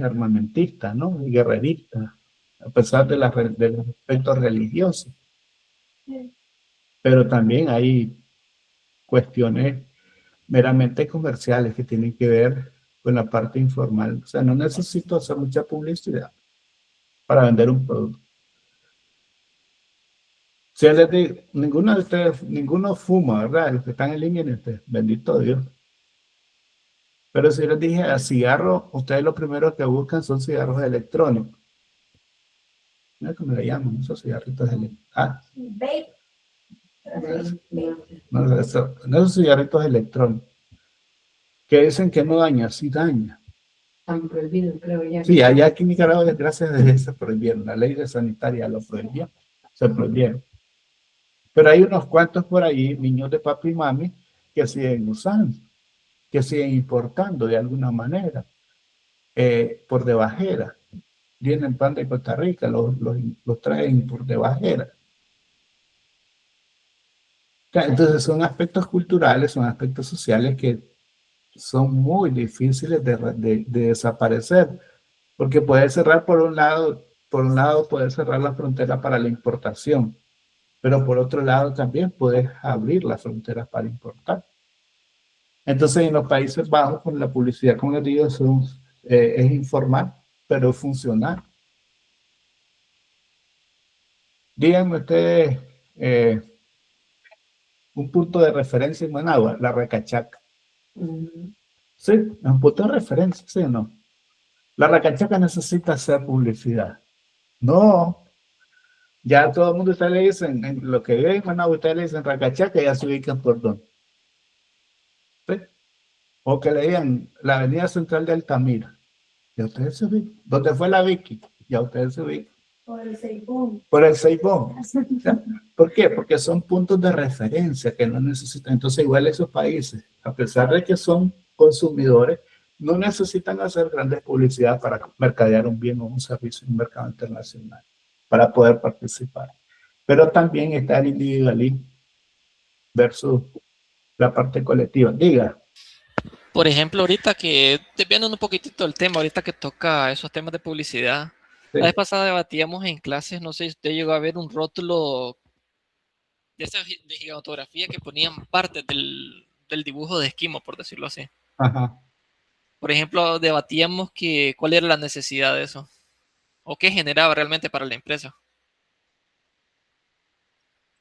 armamentista, ¿no? Y guerrerista, a pesar de los aspectos religiosos. Sí. Pero también hay cuestiones meramente comerciales que tienen que ver con la parte informal. O sea, no necesito hacer mucha publicidad para vender un producto. Si les digo, ninguno fuma, ¿verdad? Los que están en línea, bendito Dios. Pero si les dije a cigarros, ustedes lo primero que buscan son cigarros electrónicos. ¿No? ¿Cómo le llaman esos cigarritos electrónicos? Vape. No, esos cigarritos electrónicos. Que dicen que no daña, sí daña. Están prohibidos, creo ya. Sí, allá aquí en Nicaragua, gracias a Dios, se prohibieron. La ley de sanitaria lo prohibió. Se prohibieron. Pero hay unos cuantos por ahí, niños de papi y mami, que siguen usando, que siguen importando de alguna manera, por de bajera. Vienen pan de Costa Rica, los traen por de bajera. Entonces son aspectos culturales, son aspectos sociales que son muy difíciles de desaparecer, porque puede cerrar por un lado puede cerrar la frontera para la importación, pero por otro lado también puedes abrir las fronteras para importar. Entonces en los Países Bajos, con la publicidad, como les digo, es informal, pero funcional. Díganme ustedes un punto de referencia en Managua, la Racachaca. Sí, es un punto de referencia, ¿sí o no? La Racachaca necesita hacer publicidad. No, ya todo el mundo está le dicen, en lo que ve en Managua, ustedes le dicen Racachaca y ya se ubican por dónde. ¿Sí? O que le digan la avenida central de Altamira. Ya ustedes se ubican. ¿Dónde fue la Vicky? Ya ustedes se ubican. Por el Seibón. Por el Seibón. ¿Por qué? Porque son puntos de referencia que no necesitan. Entonces, igual esos países, a pesar de que son consumidores, no necesitan hacer grandes publicidad para mercadear un bien o un servicio en un mercado internacional, para poder participar. Pero también está el individualismo versus la parte colectiva. Diga. Por ejemplo, ahorita que, desviando un poquitito el tema, ahorita que toca esos temas de publicidad, Sí. la vez pasada debatíamos en clases, no sé si usted llegó a ver un rótulo de esa de gigantografía que ponían partes del dibujo de Esquimo, por decirlo así. Ajá. Por ejemplo, debatíamos que cuál era la necesidad de eso o qué generaba realmente para la empresa.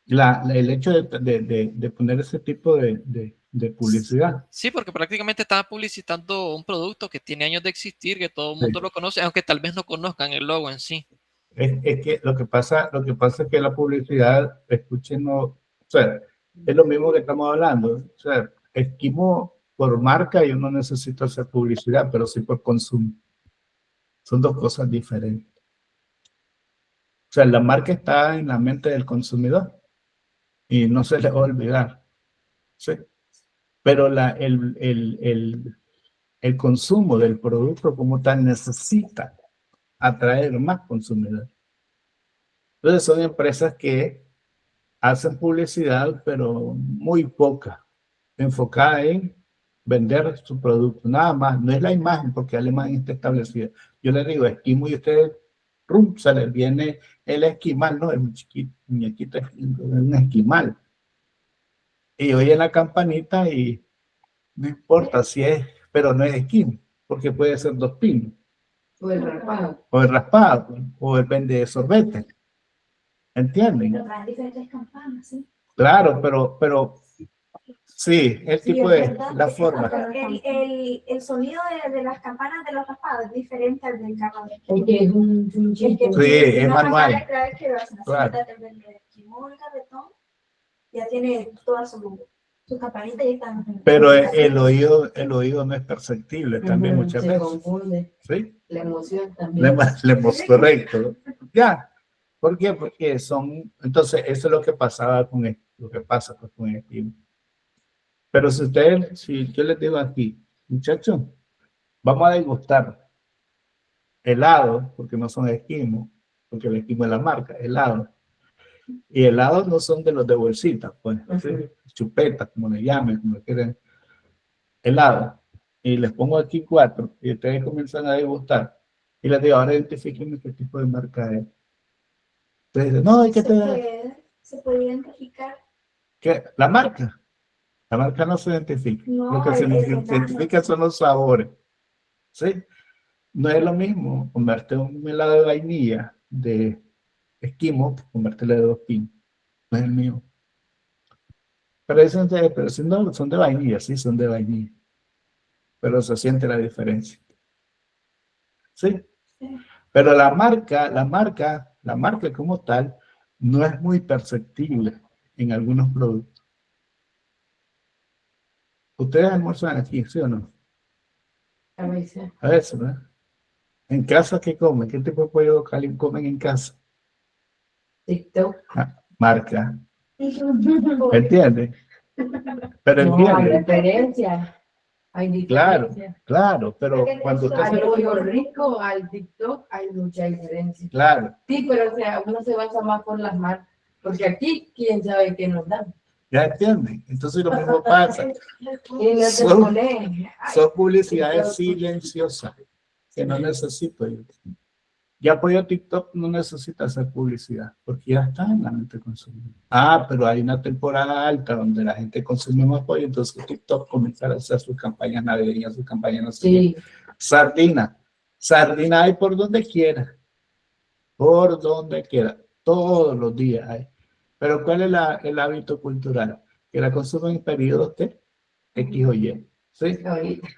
El hecho de poner ese tipo de publicidad. Sí, porque prácticamente estaba publicitando un producto que tiene años de existir, que todo el Sí. mundo lo conoce, aunque tal vez no conozcan el logo en sí. Es que lo que pasa es que la publicidad, escuchen, no, o sea, es lo mismo que estamos hablando. O sea, Esquimo por marca y uno necesita hacer publicidad, pero sí por consumo. Son dos cosas diferentes. O sea, la marca está en la mente del consumidor y no se le va a olvidar. ¿Sí? Pero el consumo del producto como tal necesita atraer más consumidores. Entonces son empresas que hacen publicidad, pero muy poca, enfocada en vender su producto, nada más. No es la imagen, porque la imagen está establecida. Yo les digo esquimo y ustedes, rum, se les viene el esquimal, ¿no? El muñequito es un esquimal. Y oye la campanita y no importa si es, pero no es esquimo, porque puede ser dos pinos. O el raspado. O el raspado, o el vende sorbete. ¿Entienden? Pero traen diferentes campanas, ¿sí? Claro, pero sí, el Sí, tipo es de verdad. la forma. El sonido de las campanas de los raspados es diferente al del cargador. Es que es un El que Sí, es una manual. campana cada vez que lo hacen así, Claro. el de Esquimol, Carretón, ya tiene toda su campanita y están. Pero el oído no es perceptible también muchas se veces. confunde. ¿Sí? La emoción también. Correcto. Ya. ¿Por qué? Porque entonces eso es lo que pasaba lo que pasa pues, con el tiempo. Pero si yo les digo aquí, muchachos, vamos a degustar helado, porque no son esquimos, porque el esquimo es la marca, helado. Y helados no son de los de bolsita, pues, ¿sí? Chupetas, como le llamen, como quieran, helado. Y les pongo aquí 4 y ustedes comienzan a degustar. Y les digo, ahora identifiquen qué tipo de marca es. Entonces dicen, no, hay que tener. Se puede identificar. ¿Qué? La marca no se identifica. No, Lo que se identifica son los sabores. ¿Sí? No es lo mismo comerte un helado de vainilla de esquimo que comértelo de dos pinos. No es el mío. Pero si no, son de vainilla, sí, son de vainilla. Pero se siente la diferencia. ¿Sí? Pero la marca como tal, no es muy perceptible en algunos productos. ¿Ustedes almuerzan aquí, sí o no? A veces. A veces, ¿verdad? ¿En casa qué comen? ¿Qué tipo de pollo local comen en casa? TikTok. Marca. ¿Entiendes? Pero No, hay entiende. diferencia. Hay Claro, diferencia. claro, pero cuando usted Al pollo rico, al TikTok, hay mucha diferencia. Claro, Sí, pero o sea, uno se basa más por las marcas. Porque aquí, quién sabe qué nos dan. ya entienden. Entonces lo mismo pasa. Y no te Son- pone. Son publicidades silenciosas que no necesito yo. Ya apoyo TikTok no necesita hacer publicidad porque ya está en la mente consumidor. Pero hay una temporada alta donde la gente consume más pollo, entonces TikTok comienza a hacer sus campañas navideñas, sus campañas no sé Sí. qué. Sardina hay por donde quiera, todos los días hay. Pero ¿cuál es el hábito cultural? Que la consumen en periodos de X o Y. ¿Sí? Ahorita.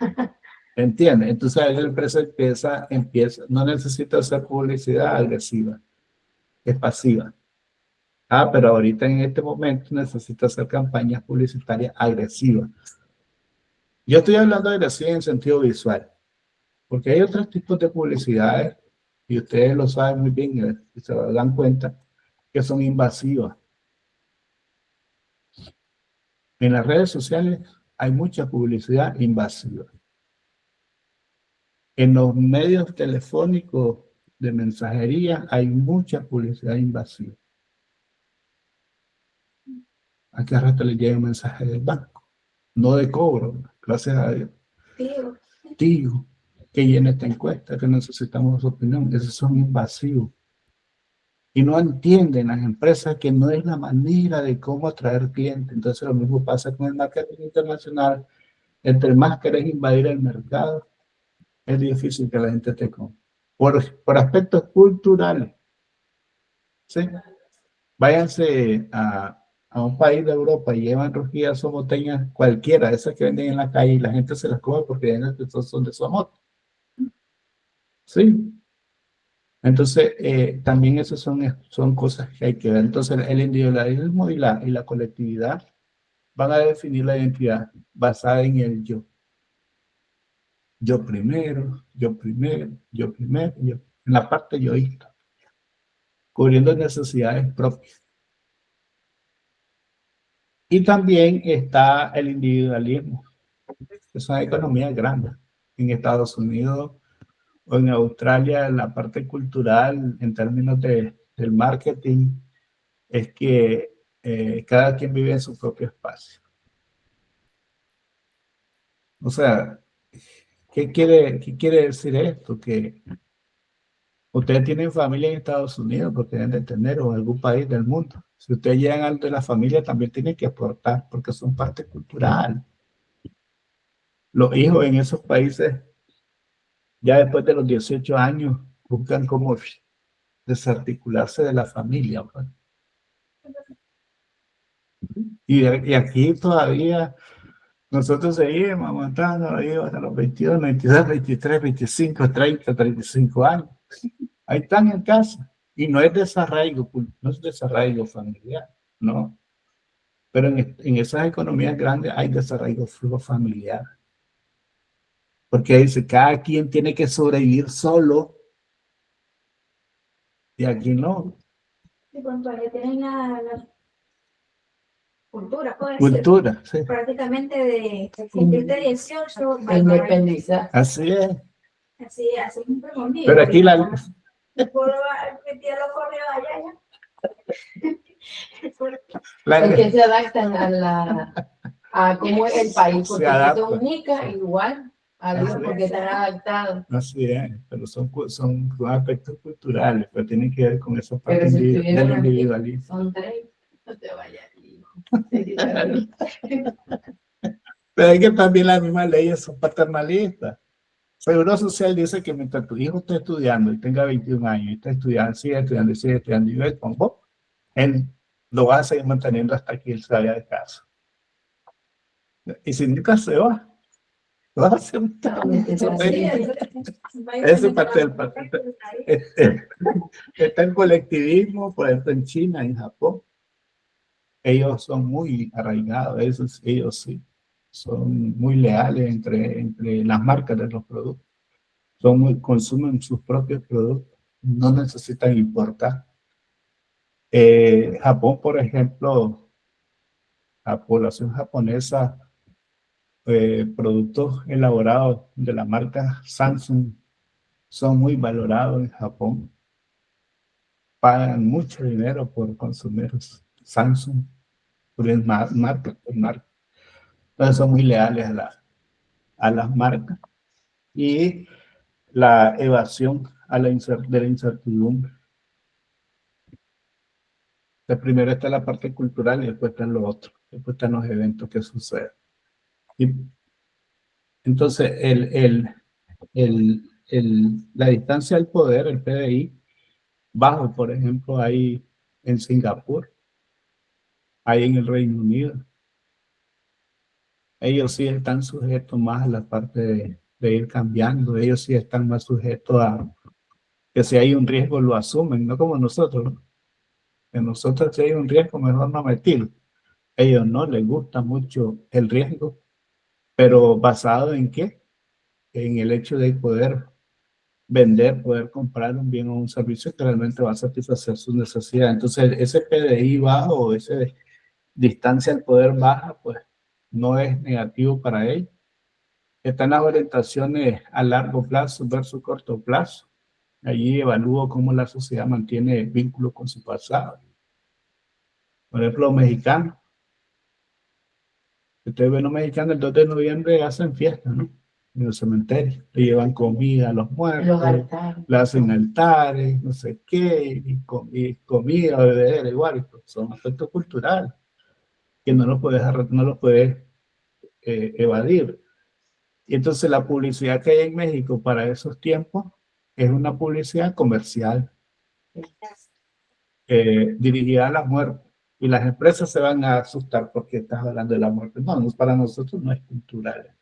¿Entiendes? Entonces la empresa empieza, no necesita hacer publicidad agresiva, es pasiva. Pero ahorita en este momento necesita hacer campañas publicitarias agresivas. Yo estoy hablando de agresiva en sentido visual, porque hay otros tipos de publicidades, y ustedes lo saben muy bien y se dan cuenta, que son invasivas. En las redes sociales hay mucha publicidad invasiva. En los medios telefónicos de mensajería hay mucha publicidad invasiva. ¿A qué rato le llega un mensaje del banco? No de cobro, gracias a Dios. Tío, que llena esta encuesta, que necesitamos su opinión. Esos son invasivos. Y no entienden las empresas que no es la manera de cómo atraer clientes. Entonces lo mismo pasa con el marketing internacional, Entre más querés invadir el mercado, es difícil que la gente te compre. Por aspectos culturales, ¿sí? Váyanse a un país de Europa y llevan rosquillas somoteñas, cualquiera, esas que venden en la calle, y la gente se las come porque son de Somoto. Sí. Entonces, también esas son cosas que hay que ver. Entonces, el individualismo y la colectividad van a definir la identidad basada en el yo. Yo primero, yo primero, yo primero, yo. En la parte yoísta, cubriendo necesidades propias. Y también está el individualismo, que son economías grandes. En Estados Unidos o en Australia, la parte cultural, en términos del marketing, es que cada quien vive en su propio espacio. O sea, qué quiere decir esto? Que ustedes tienen familia en Estados Unidos, porque deben de tener, o en algún país del mundo. Si ustedes llegan alto de la familia, también tienen que aportar, porque son parte cultural. Los hijos en esos países, ya después de los 18 años, buscan cómo desarticularse de la familia, pues. Y aquí todavía nosotros seguimos aguantando hasta los 22, 22, 23, 25, 30, 35 años. Ahí están en casa. Y no es desarraigo, no es desarraigo familiar, no. Pero en esas economías grandes hay desarraigo familiar. Porque dice, cada quien tiene que sobrevivir solo. Y aquí no. Y cuando tienen la cultura, puede Cultura, ser, sí. prácticamente de cumplir de 18, Independizar. Así es. Así siempre conmigo. Pero aquí la... Puedo meter los correos allá. Es que se adaptan a cómo es el país, porque es dominica igual, porque están adaptados. Así es, pero son aspectos culturales, pero tienen que ver con esa parte Pero si del individualismo. Son 3, no te vayas. Pero hay que también las mismas leyes son paternalistas. Seguro Social dice que mientras tu hijo esté estudiando y tenga 21 años y está estudiando, sigue estudiando y ve con vos, él lo va a seguir manteniendo hasta que él salga de casa. Y si nunca se va, lo va a hacer un ese parte del papel. Está el colectivismo, por ejemplo, en China, en Japón. Ellos son muy arraigados, ellos sí, son muy leales entre las marcas de los productos. Consumen sus propios productos, no necesitan importar. Japón, por ejemplo, la población japonesa, productos elaborados de la marca Samsung son muy valorados en Japón. Pagan mucho dinero por consumir Samsung, por el marca. Entonces son muy leales a las marcas. Y la evasión de la incertidumbre. Primero está la parte cultural y después está lo otro. Después están los eventos que suceden. Y entonces, la distancia al poder, el PDI, bajo, por ejemplo, ahí en Singapur, ahí en el Reino Unido. Ellos sí están sujetos más a la parte de ir cambiando. Ellos sí están más sujetos a que si hay un riesgo lo asumen, no como nosotros, ¿no? Que nosotros si hay un riesgo mejor no meterlo. Ellos no les gusta mucho el riesgo, pero ¿basado en qué? En el hecho de poder vender, poder comprar un bien o un servicio que realmente va a satisfacer sus necesidades. Entonces, ese PDI bajo o esa distancia al poder baja, pues no es negativo para ellos. Están las orientaciones a largo plazo versus corto plazo. Allí evalúo cómo la sociedad mantiene vínculos con su pasado. Por ejemplo, los mexicanos. Ustedes ven los mexicanos el 2 de noviembre hacen fiesta, ¿no? En el cementerio. Le llevan comida a los muertos, le hacen altares, no sé qué, y comida, beber, igual. Son aspectos culturales que no los puedes evadir. Y entonces la publicidad que hay en México para esos tiempos es una publicidad comercial dirigida a la muerte. Y las empresas se van a asustar porque estás hablando de la muerte. No, para nosotros no es cultural.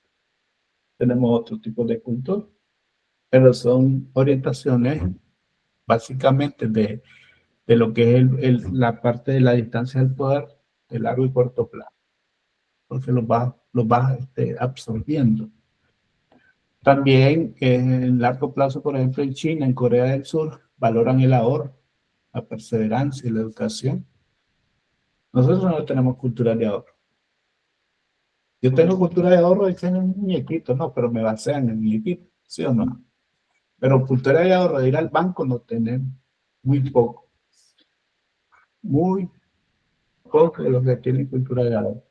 Tenemos otro tipo de cultura, pero son orientaciones básicamente de lo que es la parte de la distancia del poder de largo y corto plazo, porque los vas absorbiendo. También en largo plazo, por ejemplo, en China, en Corea del Sur, valoran el ahorro, la perseverancia y la educación. Nosotros no tenemos cultura de ahorro. Yo tengo cultura de ahorro de tener un muñequito, no, pero me basean en el muñequito, ¿sí o no? Pero cultura de ahorro de ir al banco no tenemos, muy poco. Muy poco de los que tienen cultura de ahorro.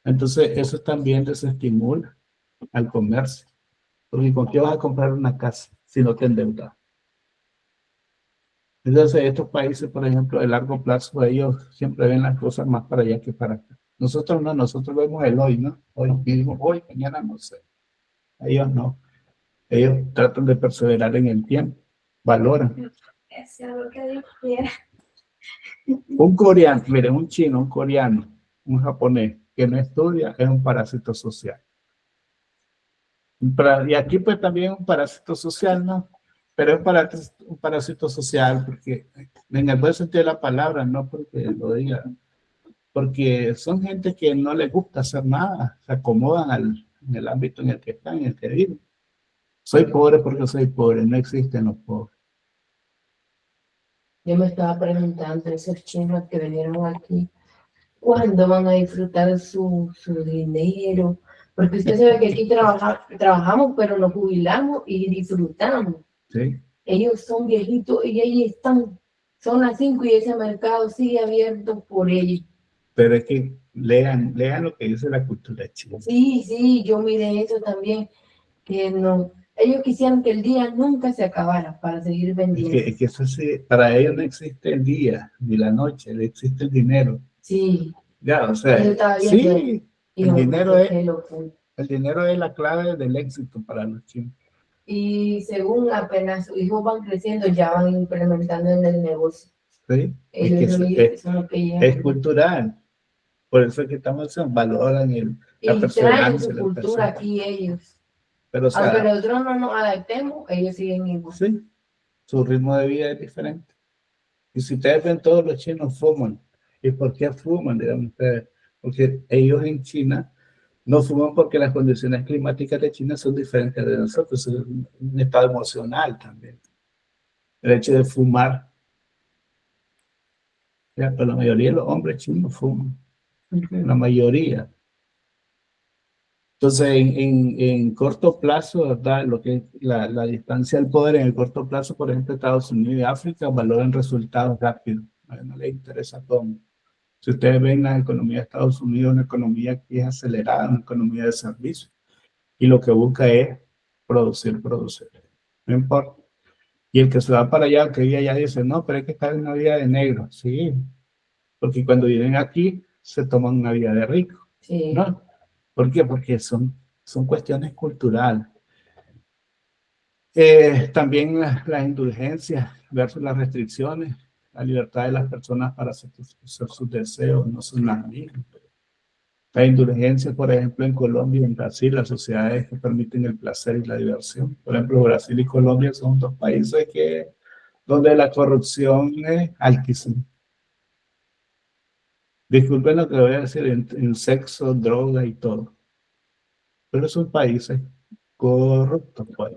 Entonces, eso también desestimula al comercio. Porque ¿con qué vas a comprar una casa si no te endeudas? Entonces, estos países, por ejemplo, de largo plazo, ellos siempre ven las cosas más para allá que para acá. Nosotros no, nosotros vemos el hoy, ¿no? Hoy mismo, hoy, mañana no sé. Ellos no. Ellos tratan de perseverar en el tiempo, valoran. Es algo que Dios quiera. Un coreano, miren, un chino, un coreano, un japonés que no estudia es un parásito social. Y aquí pues también un parásito social, ¿no? Pero es un parásito social porque, en el buen sentido de la palabra, no porque lo diga, porque son gente que no les gusta hacer nada, se acomodan en el ámbito en el que están, en el que viven. Soy pobre porque soy pobre, no existen los pobres. Yo me estaba preguntando, esos chinos que vinieron aquí, ¿cuándo van a disfrutar su dinero? Porque usted sabe que aquí trabajamos, pero nos jubilamos y disfrutamos. ¿Sí? Ellos son viejitos y ahí están, son las 5 y ese mercado sigue abierto por ellos. Pero es que lean lo que dice la cultura china. Sí, yo miré eso también, que no, ellos quisieran que el día nunca se acabara para seguir vendiendo. Es que eso sí, para ellos no existe el día ni la noche, le existe el dinero. Sí. Ya, o Yo sea, estaba viendo, sí, y el dinero qué locura. es la clave del éxito para los chinos. Y según apenas sus hijos van creciendo, ya van implementando en el negocio. ¿Sí? Ellos son los que llegan. Es cultural. Por eso es que estamos valoran la Y traen perseverancia. su cultura aquí ellos. Pero, o sea, Aunque nosotros no nos adaptemos, ellos siguen igual. sí, su ritmo de vida es diferente. Y si ustedes ven, todos los chinos fuman. ¿Y por qué fuman, digamos ustedes? Porque ellos en China no fuman porque las condiciones climáticas de China son diferentes de nosotros. Es un estado emocional también. El hecho de fumar. Ya, pero la mayoría de los hombres chinos fuman. La mayoría. Entonces, en corto plazo, ¿verdad? Lo que es la distancia del poder en el corto plazo, por ejemplo, Estados Unidos y África valoran resultados rápidos. No les interesa todo. Si ustedes ven la economía de Estados Unidos, una economía que es acelerada, una economía de servicio, y lo que busca es producir. No importa. Y el que se va para allá, que ya dice, no, pero hay que estar en una vida de negro. Sí, porque cuando vienen aquí, se toman una vida de rico. Sí. ¿No? ¿Por qué? Porque son cuestiones culturales. También las indulgencias versus las restricciones, la libertad de las personas para satisfacer sus deseos no son las mismas. La indulgencia, por ejemplo, en Colombia y en Brasil, las sociedades que permiten el placer y la diversión. Por ejemplo, Brasil y Colombia son dos países donde la corrupción es altísima. Disculpen lo que voy a decir en sexo, droga y todo. Pero son países corruptos, pues.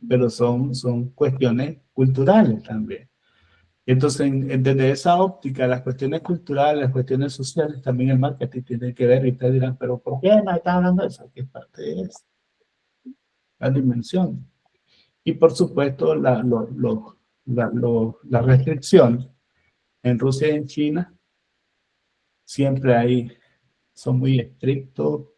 Pero son cuestiones culturales también. Entonces, desde esa óptica, las cuestiones culturales, las cuestiones sociales, también el marketing tiene que ver, y ustedes dirán, pero ¿por qué no está hablando de eso? ¿Qué parte de eso? La dimensión. Y por supuesto, la restricción en Rusia y en China, siempre son muy estrictos,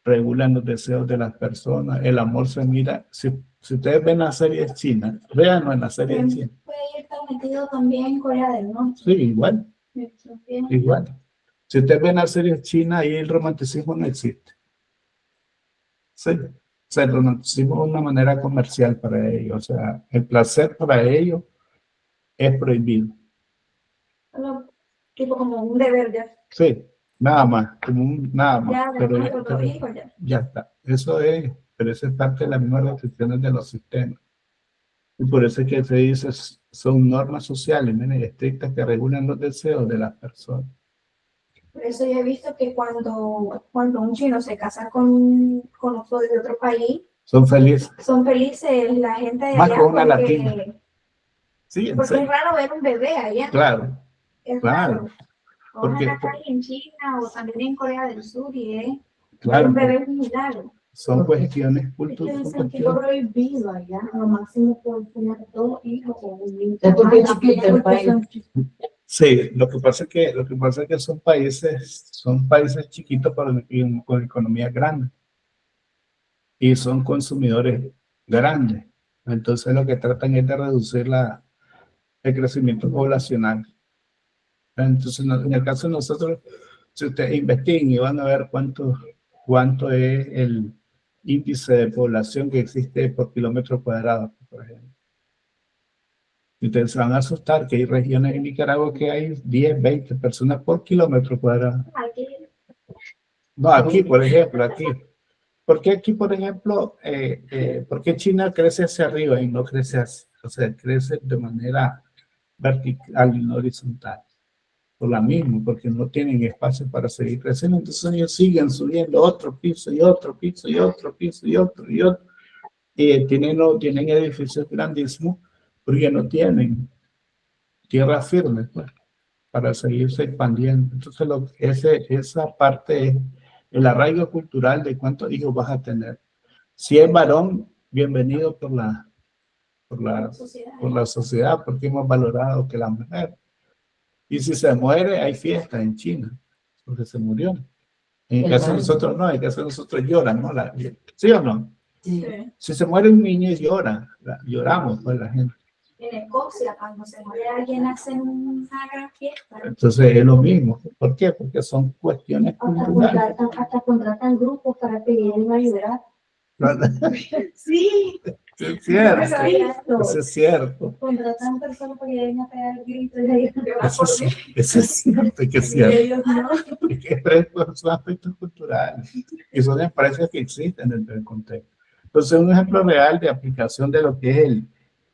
regulan los deseos de las personas, el amor se mira. Si ustedes ven las series chinas, véanlo en la serie china. Puede estar metido también en Corea del Norte. Sí, igual. Si ustedes ven las series chinas, ahí el romanticismo no existe. Sí, se lo hicimos de una manera comercial para ellos. O sea, el placer para ellos es prohibido. Solo tipo como un deber ya. Sí, nada más, como nada más. Ya, Pero, después de los hijos, ya. ya está. Eso es, pero eso es parte de las mismas restricciones de los sistemas. Y por eso es que se dice, son normas sociales, miren, estrictas que regulan los deseos de las personas. Por eso yo he visto que cuando un chino se casa con otro de otro país, Son felices. son felices la gente de Más allá con una latina. Sí, en porque es serio. raro ver un bebé allá. Claro, Es claro. raro. Porque, Ojalá acá en China o también en Corea del Sur y ver claro, un bebé es un milagro. son cuestiones Es que culturales. Son dicen que es cuestiones. prohibido allá, lo máximo por tener 2 hijos o un niño. Es porque es chiquito el país. Sí, lo que pasa es que son países chiquitos con economías grandes y son consumidores grandes. Entonces lo que tratan es de reducir el crecimiento poblacional. Entonces, en el caso de nosotros, si ustedes investiguen y van a ver cuánto es el índice de población que existe por kilómetro cuadrado, por ejemplo. Y ustedes se van a asustar que hay regiones en Nicaragua que hay 10, 20 personas por kilómetro cuadrado. Aquí, No, aquí, por ejemplo, aquí. ¿Por qué aquí, por ejemplo, por qué China crece hacia arriba y no crece hacia, o sea, crece de manera vertical y no horizontal? Por la misma, porque no tienen espacio para seguir creciendo, entonces ellos siguen subiendo otro piso y otro piso y otro piso y otro y otro. Y tienen edificios grandísimos porque no tienen tierra firme, pues, para seguirse expandiendo. Entonces, esa parte es el arraigo cultural de cuántos hijos vas a tener. Si es varón, bienvenido por la, sociedad. por la sociedad, porque hemos valorado que la mujer. Y si se muere, hay fiesta en China, porque se murió. En el caso de nosotros no, en el caso de nosotros lloran, ¿no? ¿Sí o no? Sí. Si se muere un niño, lloramos, pues la gente. En Escocia, cuando se muere alguien, hacen una gran fiesta. Entonces es lo mismo. ¿Por qué? Porque son cuestiones culturales. Hasta contratan grupos para que lleguen a ayudar. Sí, Es cierto, eso eso es cierto. contratan personas para que lleguen a pegar gritos. Eso es cierto, que es Y cierto. ellos no. Es que son aspectos culturales y son empresas que existen dentro del contexto. Entonces, un ejemplo real de aplicación de lo que es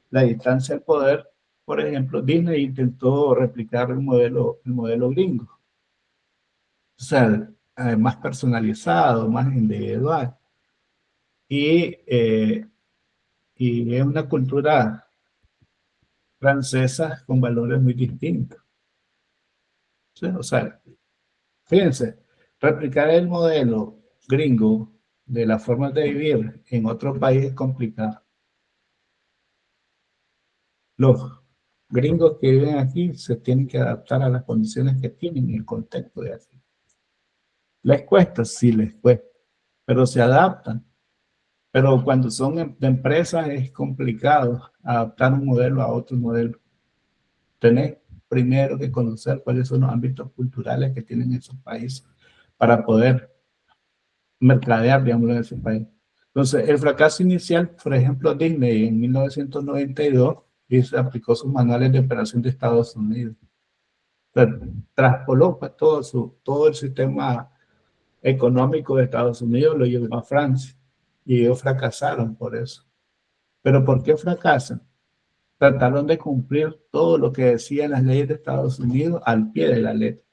la distancia al poder, por ejemplo, Disney intentó replicar el modelo gringo. O sea, más personalizado, más individual. Y es una cultura francesa con valores muy distintos. ¿Sí? O sea, fíjense, replicar el modelo gringo de la forma de vivir en otro país es complicado. Los gringos que viven aquí se tienen que adaptar a las condiciones que tienen y el contexto de aquí. ¿Les cuesta? Sí, les cuesta, pero se adaptan. Pero cuando son de empresas es complicado adaptar un modelo a otro modelo. Tenés primero que conocer cuáles son los ámbitos culturales que tienen esos países para poder mercadear, digamos, en ese país. Entonces, el fracaso inicial, por ejemplo, Disney en 1992 y se aplicó sus manuales de operación de Estados Unidos. O sea, traspoló pues, todo el sistema económico de Estados Unidos, lo llevó a Francia y ellos fracasaron por eso. ¿Pero por qué fracasan? Trataron de cumplir todo lo que decían las leyes de Estados Unidos al pie de la letra.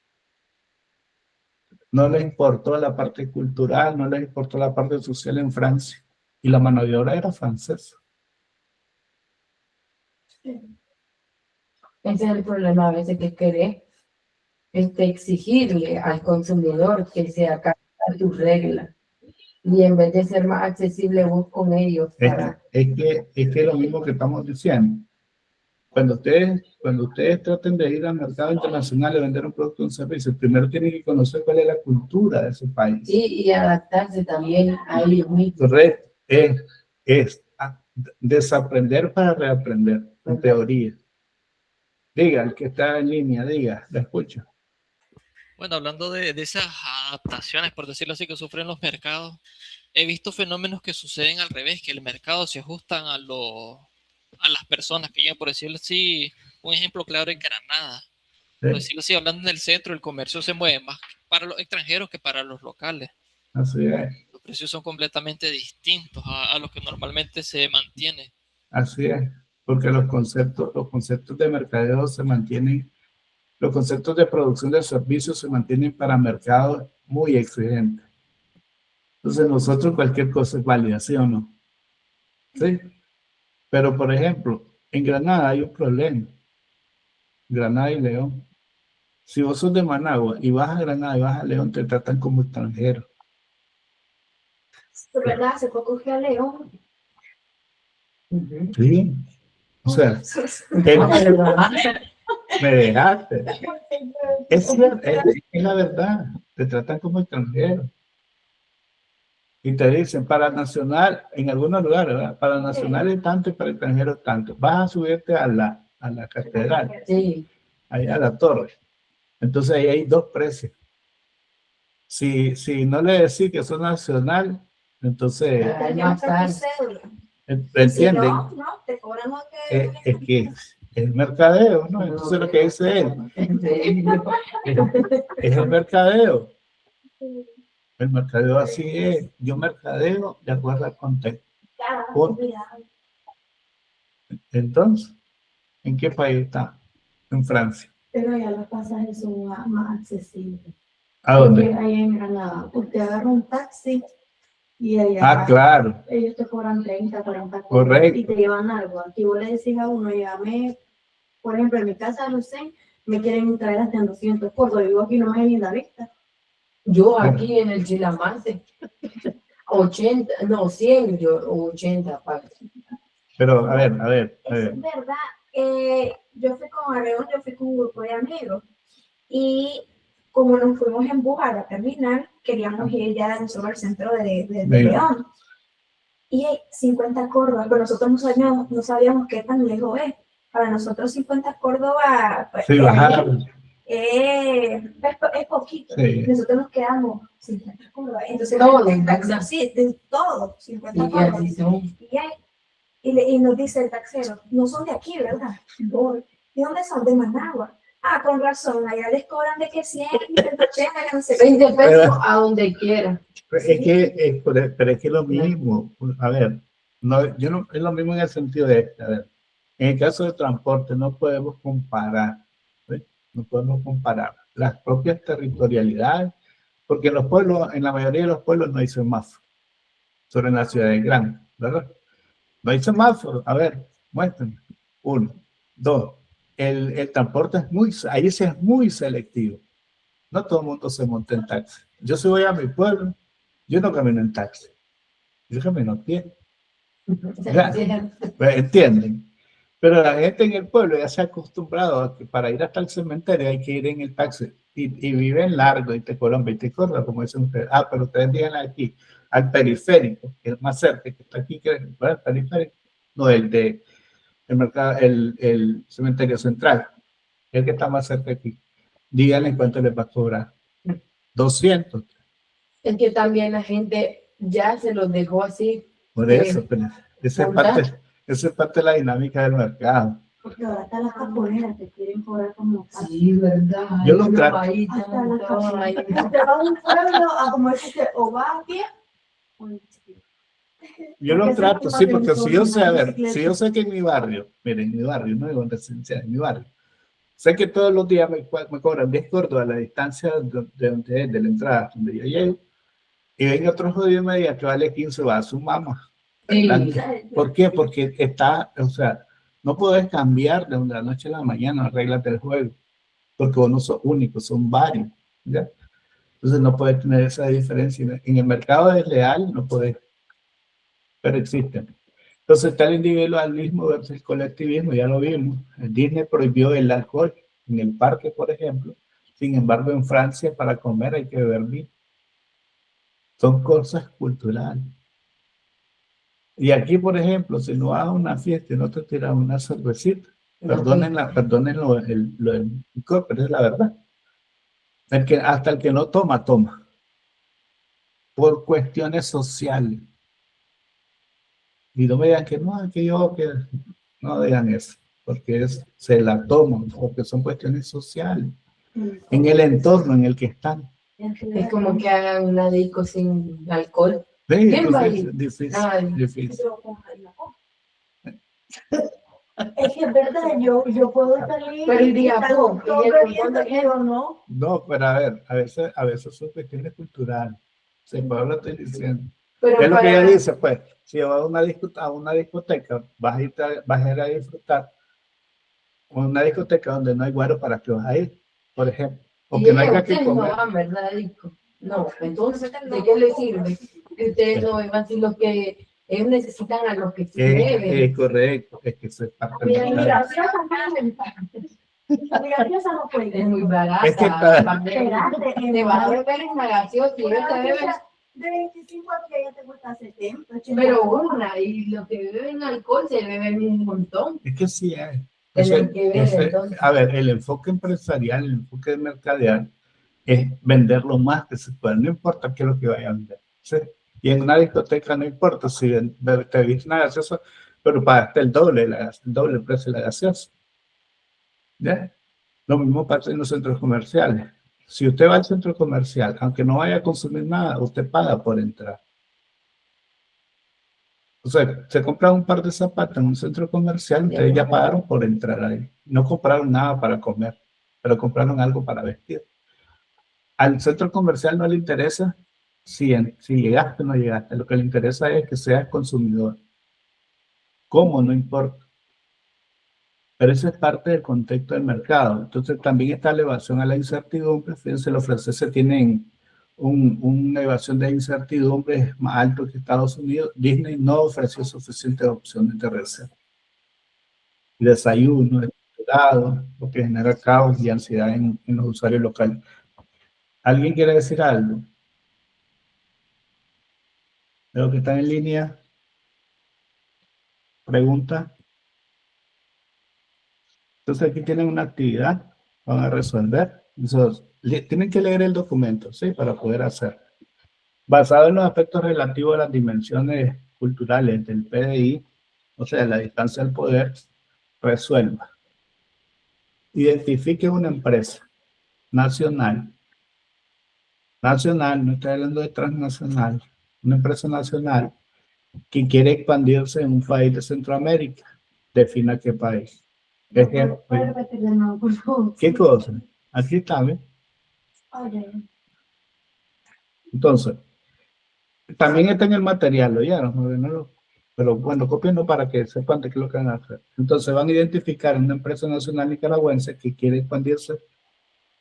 No les importó la parte cultural, no les importó la parte social en Francia. Y la mano de obra era francesa. Ese es el problema a veces que querés exigirle al consumidor que se acate a tus reglas. Y en vez de ser más accesible vos con ellos para... Es que lo mismo que estamos diciendo. Cuando ustedes traten de ir al mercado internacional y vender un producto o un servicio, primero tienen que conocer cuál es la cultura de ese país. Y adaptarse también a ellos mismos. Correcto. Es desaprender para reaprender, en teoría. Diga, el que está en línea, diga, la escucho. Bueno, hablando de esas adaptaciones, por decirlo así, que sufren los mercados, he visto fenómenos que suceden al revés, que el mercado se ajustan a las personas, que ya por decirlo así, un ejemplo claro en Granada. Por Sí, decirlo así, hablando del centro, el comercio se mueve más para los extranjeros que para los locales. así es, Los precios son completamente distintos a los que normalmente se mantienen. así es, porque los conceptos de mercadeo se mantienen, los conceptos de producción de servicios se mantienen para mercados muy exigentes. Entonces nosotros cualquier cosa es válida, ¿sí o no? Sí, pero por ejemplo, en Granada hay un problema, Granada y León. Si vos sos de Managua y vas a Granada y vas a León, te tratan como extranjero. De verdad, hace poco fui a León. Sí, o sea, me dejaste. Es la verdad, te tratan como extranjero. Y te dicen, para nacional, en algunos lugares, ¿verdad? Para nacional es tanto y para extranjero es tanto. Vas a subirte a la catedral, Sí. ahí a la torre. Entonces ahí hay dos precios. Si no le decís que son nacional, entonces, Ay, más caro. ¿entienden? No, no, te cobran lo que... Es que es mercadeo, ¿no? Entonces lo que dice él, es el mercadeo. El mercadeo así es. Yo mercadeo de acuerdo al contexto. Entonces, ¿en qué país está? En Francia. Pero ya los pasajes son más accesibles. ¿A Porque dónde? ahí en Granada, usted agarra un taxi y allá Ah, claro, ellos te cobran 30, 40 correcto. y te llevan algo. Aquí vos le decís a uno, llévame, por ejemplo, en mi casa de Lucén, me quieren traer hasta en 200 Córdoba. Yo vivo aquí nomás en Lindavista. Yo aquí en el Chilamarte, 80, no, 100, yo 80 pago. Pero, a ver. Es verdad, yo fui con Arreón, yo fui con un grupo de amigos y como nos fuimos en bus a la terminal, queríamos ir ya nosotros al centro de León. Y 50 Córdoba, pero nosotros no sabíamos qué tan lejos es. Para nosotros 50 Córdoba pues, Sí, bajaron. es poquito. Sí. Nosotros nos quedamos 50 Córdoba. Entonces, Todo, sí, de todo, 50 Y Córdoba. así son. Y nos dice el taxero, no son de aquí, ¿verdad? ¿De dónde son? De Managua. Ah, con razón, allá les cobran de que 100, 180, que no sé qué. 20 pesos a donde quiera. Es que, pero es que es lo mismo. A ver, no, yo no, es lo mismo en el sentido de este. A ver, en el caso de transporte no podemos comparar, ¿sí? No podemos comparar las propias territorialidades, porque en los pueblos, en la mayoría de los pueblos no hay semáforo, solo en las ciudades grandes, ¿verdad? No hay semáforo. A ver, muéstrenme. Uno, dos. El transporte es ahí sí es muy selectivo. No todo el mundo se monta en taxi. Yo si voy a mi pueblo, yo no camino en taxi. Yo camino a pie. ¿Ya? ¿Entienden? Pero la gente en el pueblo ya se ha acostumbrado a que para ir hasta el cementerio hay que ir en el taxi. Y viven largo y te cobran 20 cosas, como dicen ustedes. Ah, pero ustedes llegan aquí al periférico, que es más cerca, que está aquí, que el periférico, no el mercado, el cementerio central, el que está más cerca aquí. Díganle cuánto les va a cobrar. 200. Es que también la gente ya se los dejó así. Por eso, pero esa es parte de la dinámica del mercado. Porque ahora hasta las caponeras te quieren cobrar como... Sí, verdad. Yo lo trato. Hasta las caponeras. Te vas a un pueblo a como decirte, o vas a pie o en bicicleta. Yo lo trato, sí, porque si yo sé, a ver, si yo sé que en mi barrio, miren, en mi barrio, no digo en residencial, en mi barrio, sé que todos los días me cobran 10 Córdoba a la distancia de la entrada, donde yo llego, y ven otro jodido media que vale 15, va, sumamos. Sí. ¿Por qué? Porque está, o sea, no puedes cambiar de la noche a la mañana las reglas del juego, porque vos no sos único, son varios, ¿ya? Entonces no puedes tener esa diferencia. En el mercado desleal no puedes, pero existen. Entonces está el individualismo versus el colectivismo, ya lo vimos. Disney prohibió el alcohol en el parque, por ejemplo. Sin embargo, en Francia para comer hay que beber vino. Son cosas culturales. Y aquí, por ejemplo, si no vas a una fiesta y no te tiras una cervecita, perdonen el licor, pero es la verdad. Hasta el que no toma, toma. Por cuestiones sociales. Y no me digan que no, que no digan eso, porque se la toman, porque son cuestiones sociales, en el entorno en el que están. Es como que hagan una disco sin alcohol. Sí, ¿Quién va a ir? difícil, Nadie. difícil. Es que es verdad, yo puedo salir Pero iría estar poco, todo iría bebiendo, pero no. No, pero a ver, a veces son cuestiones culturales. Se puede lo estoy diciendo. Pero Es lo que para- ella dice, pues, si vas a una discoteca, vas a ir a disfrutar. Una discoteca donde no hay guaro, ¿para qué vas a ir? Por ejemplo. O Y que no haya que ustedes no comer. van, ¿verdad, disco? No, entonces, ¿de qué les sirve? Que ustedes no beban si los que ellos necesitan a los que sí beben. Es correcto, es que eso es parte Mira, del mira, mercado. la gaseosa no puede. Es muy barata. Es que te vas a beber en la gaseosa y ellos te beben, De 25 a que ya te cuesta 70, 80. pero una, y los que beben alcohol se beben un montón. Es que sí es. Tienen que ver, entonces. A ver, el enfoque empresarial, el enfoque mercadeal es vender lo más que se pueda, no importa qué es lo que vaya a vender. ¿Sí? Y en una discoteca no importa si te viste una gaseosa, pero pagaste el doble el precio de la gaseosa. ¿Ya? Lo mismo pasa en los centros comerciales. Si usted va al centro comercial, aunque no vaya a consumir nada, usted paga por entrar. O sea, se compra un par de zapatos en un centro comercial, ustedes ya pagaron por entrar ahí. No compraron nada para comer, pero compraron algo para vestir. Al centro comercial no le interesa si llegaste o no llegaste. Lo que le interesa es que seas consumidor. ¿Cómo? No importa. Pero eso es parte del contexto del mercado. Entonces también está la evasión a la incertidumbre. Fíjense, los franceses tienen una evasión de incertidumbre más alto que Estados Unidos. Disney no ofreció suficientes opciones de reserva. Desayuno, helado, lo que genera caos y ansiedad en los usuarios locales. ¿Alguien quiere decir algo? Veo que están en línea. Pregunta. Entonces aquí tienen una actividad, van a resolver. Entonces, tienen que leer el documento, ¿sí? Para poder hacer. Basado en los aspectos relativos a las dimensiones culturales del PDI, o sea, la distancia al poder, resuelva. Identifique una empresa nacional. Nacional, no estoy hablando de transnacional. Una empresa nacional que quiere expandirse en un país de Centroamérica. Defina qué país. Ejemplo. ¿Puedes repetir de nuevo, por favor? ¿Qué cosa? Aquí está, ¿ves? Oye, Entonces, también está en el material, ¿lo oyeron? Pero bueno, copienlo para que sepan de qué es lo que van a hacer. Entonces van a identificar una empresa nacional nicaragüense que quiere expandirse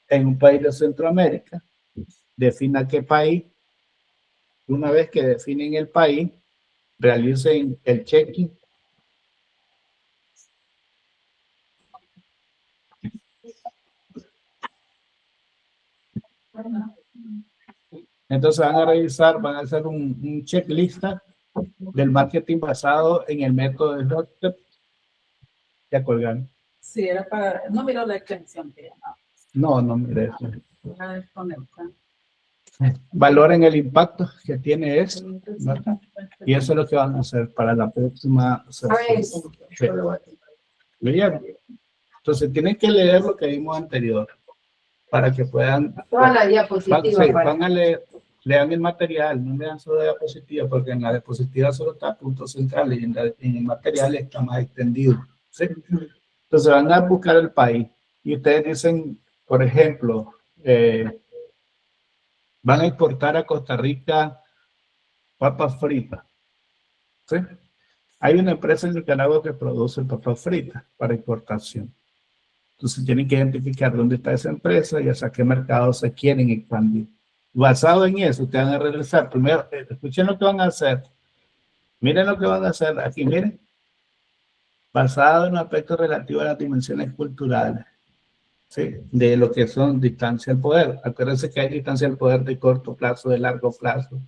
en un país de Centroamérica. Defina qué país. Una vez que definen el país, realicen el check-in. Entonces van a revisar, van a hacer un checklista del marketing basado en el método de Rockefeller. Ya colgaron. Sí, era para, no miro la extensión que llamaba. No, mire eso. Una desconexión. Valoren el impacto que tiene eso, ¿verdad? Y eso es lo que van a hacer para la próxima sesión. Sí. ¿Leyeron? Entonces tienen que leer lo que vimos anterior para que puedan. Toda la diapositiva. Sí, van a leer, lean el material, no lean solo diapositiva, porque en la diapositiva solo está puntos centrales y en el material está más extendido. ¿Sí? Entonces van a buscar el país y ustedes dicen, por ejemplo, van a exportar a Costa Rica papas fritas. ¿Sí? Hay una empresa en Nicaragua que produce papas fritas para exportación. Entonces tienen que identificar dónde está esa empresa y hacia qué mercado se quieren expandir. Basado en eso, ustedes van a regresar. Primero, escuchen lo que van a hacer. Miren lo que van a hacer. Aquí, miren. Basado en aspectos relativos a las dimensiones culturales. ¿Sí? De lo que son distancia al poder. Acuérdense que hay distancia al poder de corto plazo, de largo plazo,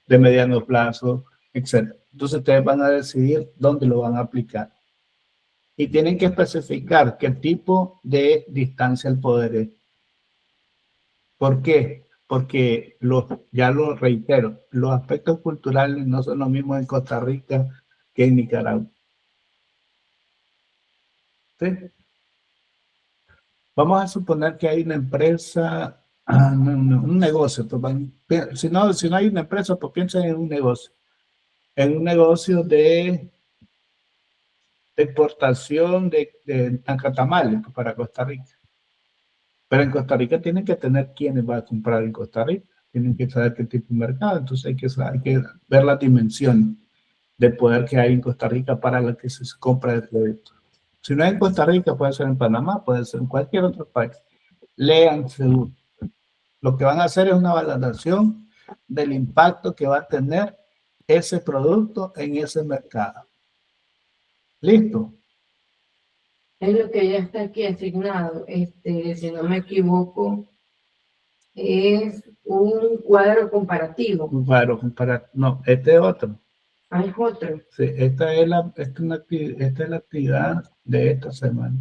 de mediano plazo, etc. Entonces ustedes van a decidir dónde lo van a aplicar. Y tienen que especificar qué tipo de distancia al poder es. ¿Por qué? Porque ya lo reitero, los aspectos culturales no son los mismos en Costa Rica que en Nicaragua. ¿Sí? Vamos a suponer que hay una empresa, un negocio. Si no hay una empresa, pues piensen en un negocio. En un negocio de exportación de nacatamal para Costa Rica. Pero en Costa Rica tienen que tener quienes van a comprar en Costa Rica. Tienen que saber qué tipo de mercado. Entonces hay que ver la dimensión de poder que hay en Costa Rica para la que se compra el producto. Si no es en Costa Rica, puede ser en Panamá, puede ser en cualquier otro país. Lean seguro. Lo que van a hacer es una valoración del impacto que va a tener ese producto en ese mercado. ¿Listo? Es lo que ya está aquí asignado. Si no me equivoco, es un cuadro comparativo. Claro, no, este es otro. Hay otro. Sí, esta es la actividad de esta semana.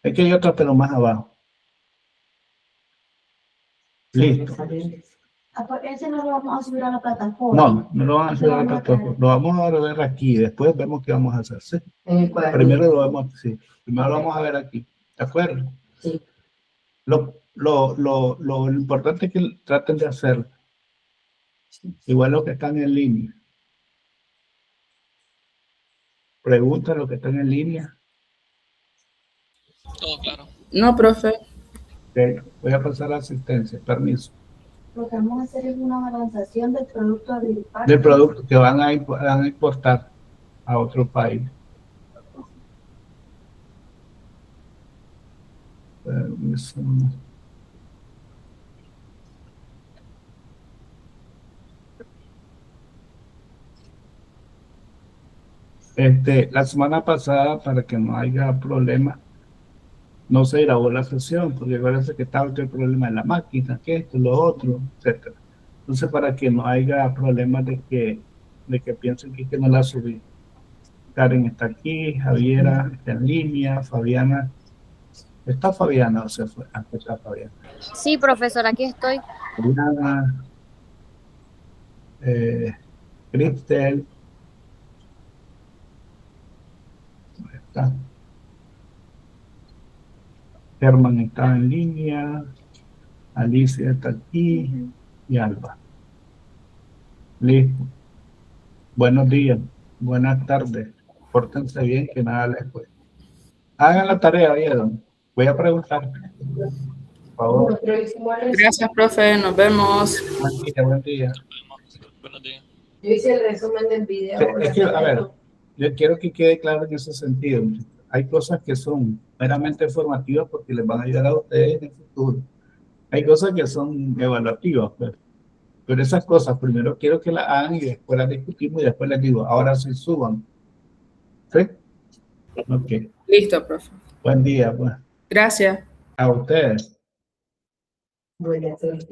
Es que hay otra, pero más abajo. Listo. Ese no lo vamos a subir a la plataforma. No lo van a subir a la plataforma. Lo vamos a ver aquí. Después vemos qué vamos a hacer. ¿Sí? Primero lo vamos a ver aquí. ¿De acuerdo? Sí. Lo importante es que traten de hacerlo. Igual los que están en línea. Pregunta los que están en línea. Todo claro. No, profe. Okay. Voy a pasar a asistencia. Permiso. Lo que vamos a hacer es una balanzación del producto agrícola. Del producto que van a exportar a otro país. Permiso. La semana pasada, para que no haya problema, no se grabó la sesión, porque acuérdense que estaba el problema de la máquina, que esto, lo otro, etc. Entonces, para que no haya problemas de que piensen que no la subí. Karen está aquí, Javiera está en línea, Fabiana. ¿Está Fabiana o se fue? Antes está Fabiana. Sí, profesor, aquí estoy. Fabiana, Cristel. Ahí está. Germán está en línea, Alicia está aquí y Alba. Listo. Buenos días, buenas tardes. Pórtense bien, que nada les puede. Hagan la tarea, ¿vieron? Voy a preguntar. Por favor. Gracias, profe. Nos vemos. Buen día. Buenos días. Yo hice el resumen del video. Es que, a ver, yo quiero que quede claro en ese sentido. Hay cosas que son meramente formativas porque les van a ayudar a ustedes en el futuro. Hay cosas que son evaluativas, pues. Pero esas cosas primero quiero que las hagan y después las discutimos y después les digo, ahora sí suban. ¿Sí? Ok. Listo, profe. Buen día, pues. Gracias. A ustedes. Buenas tardes,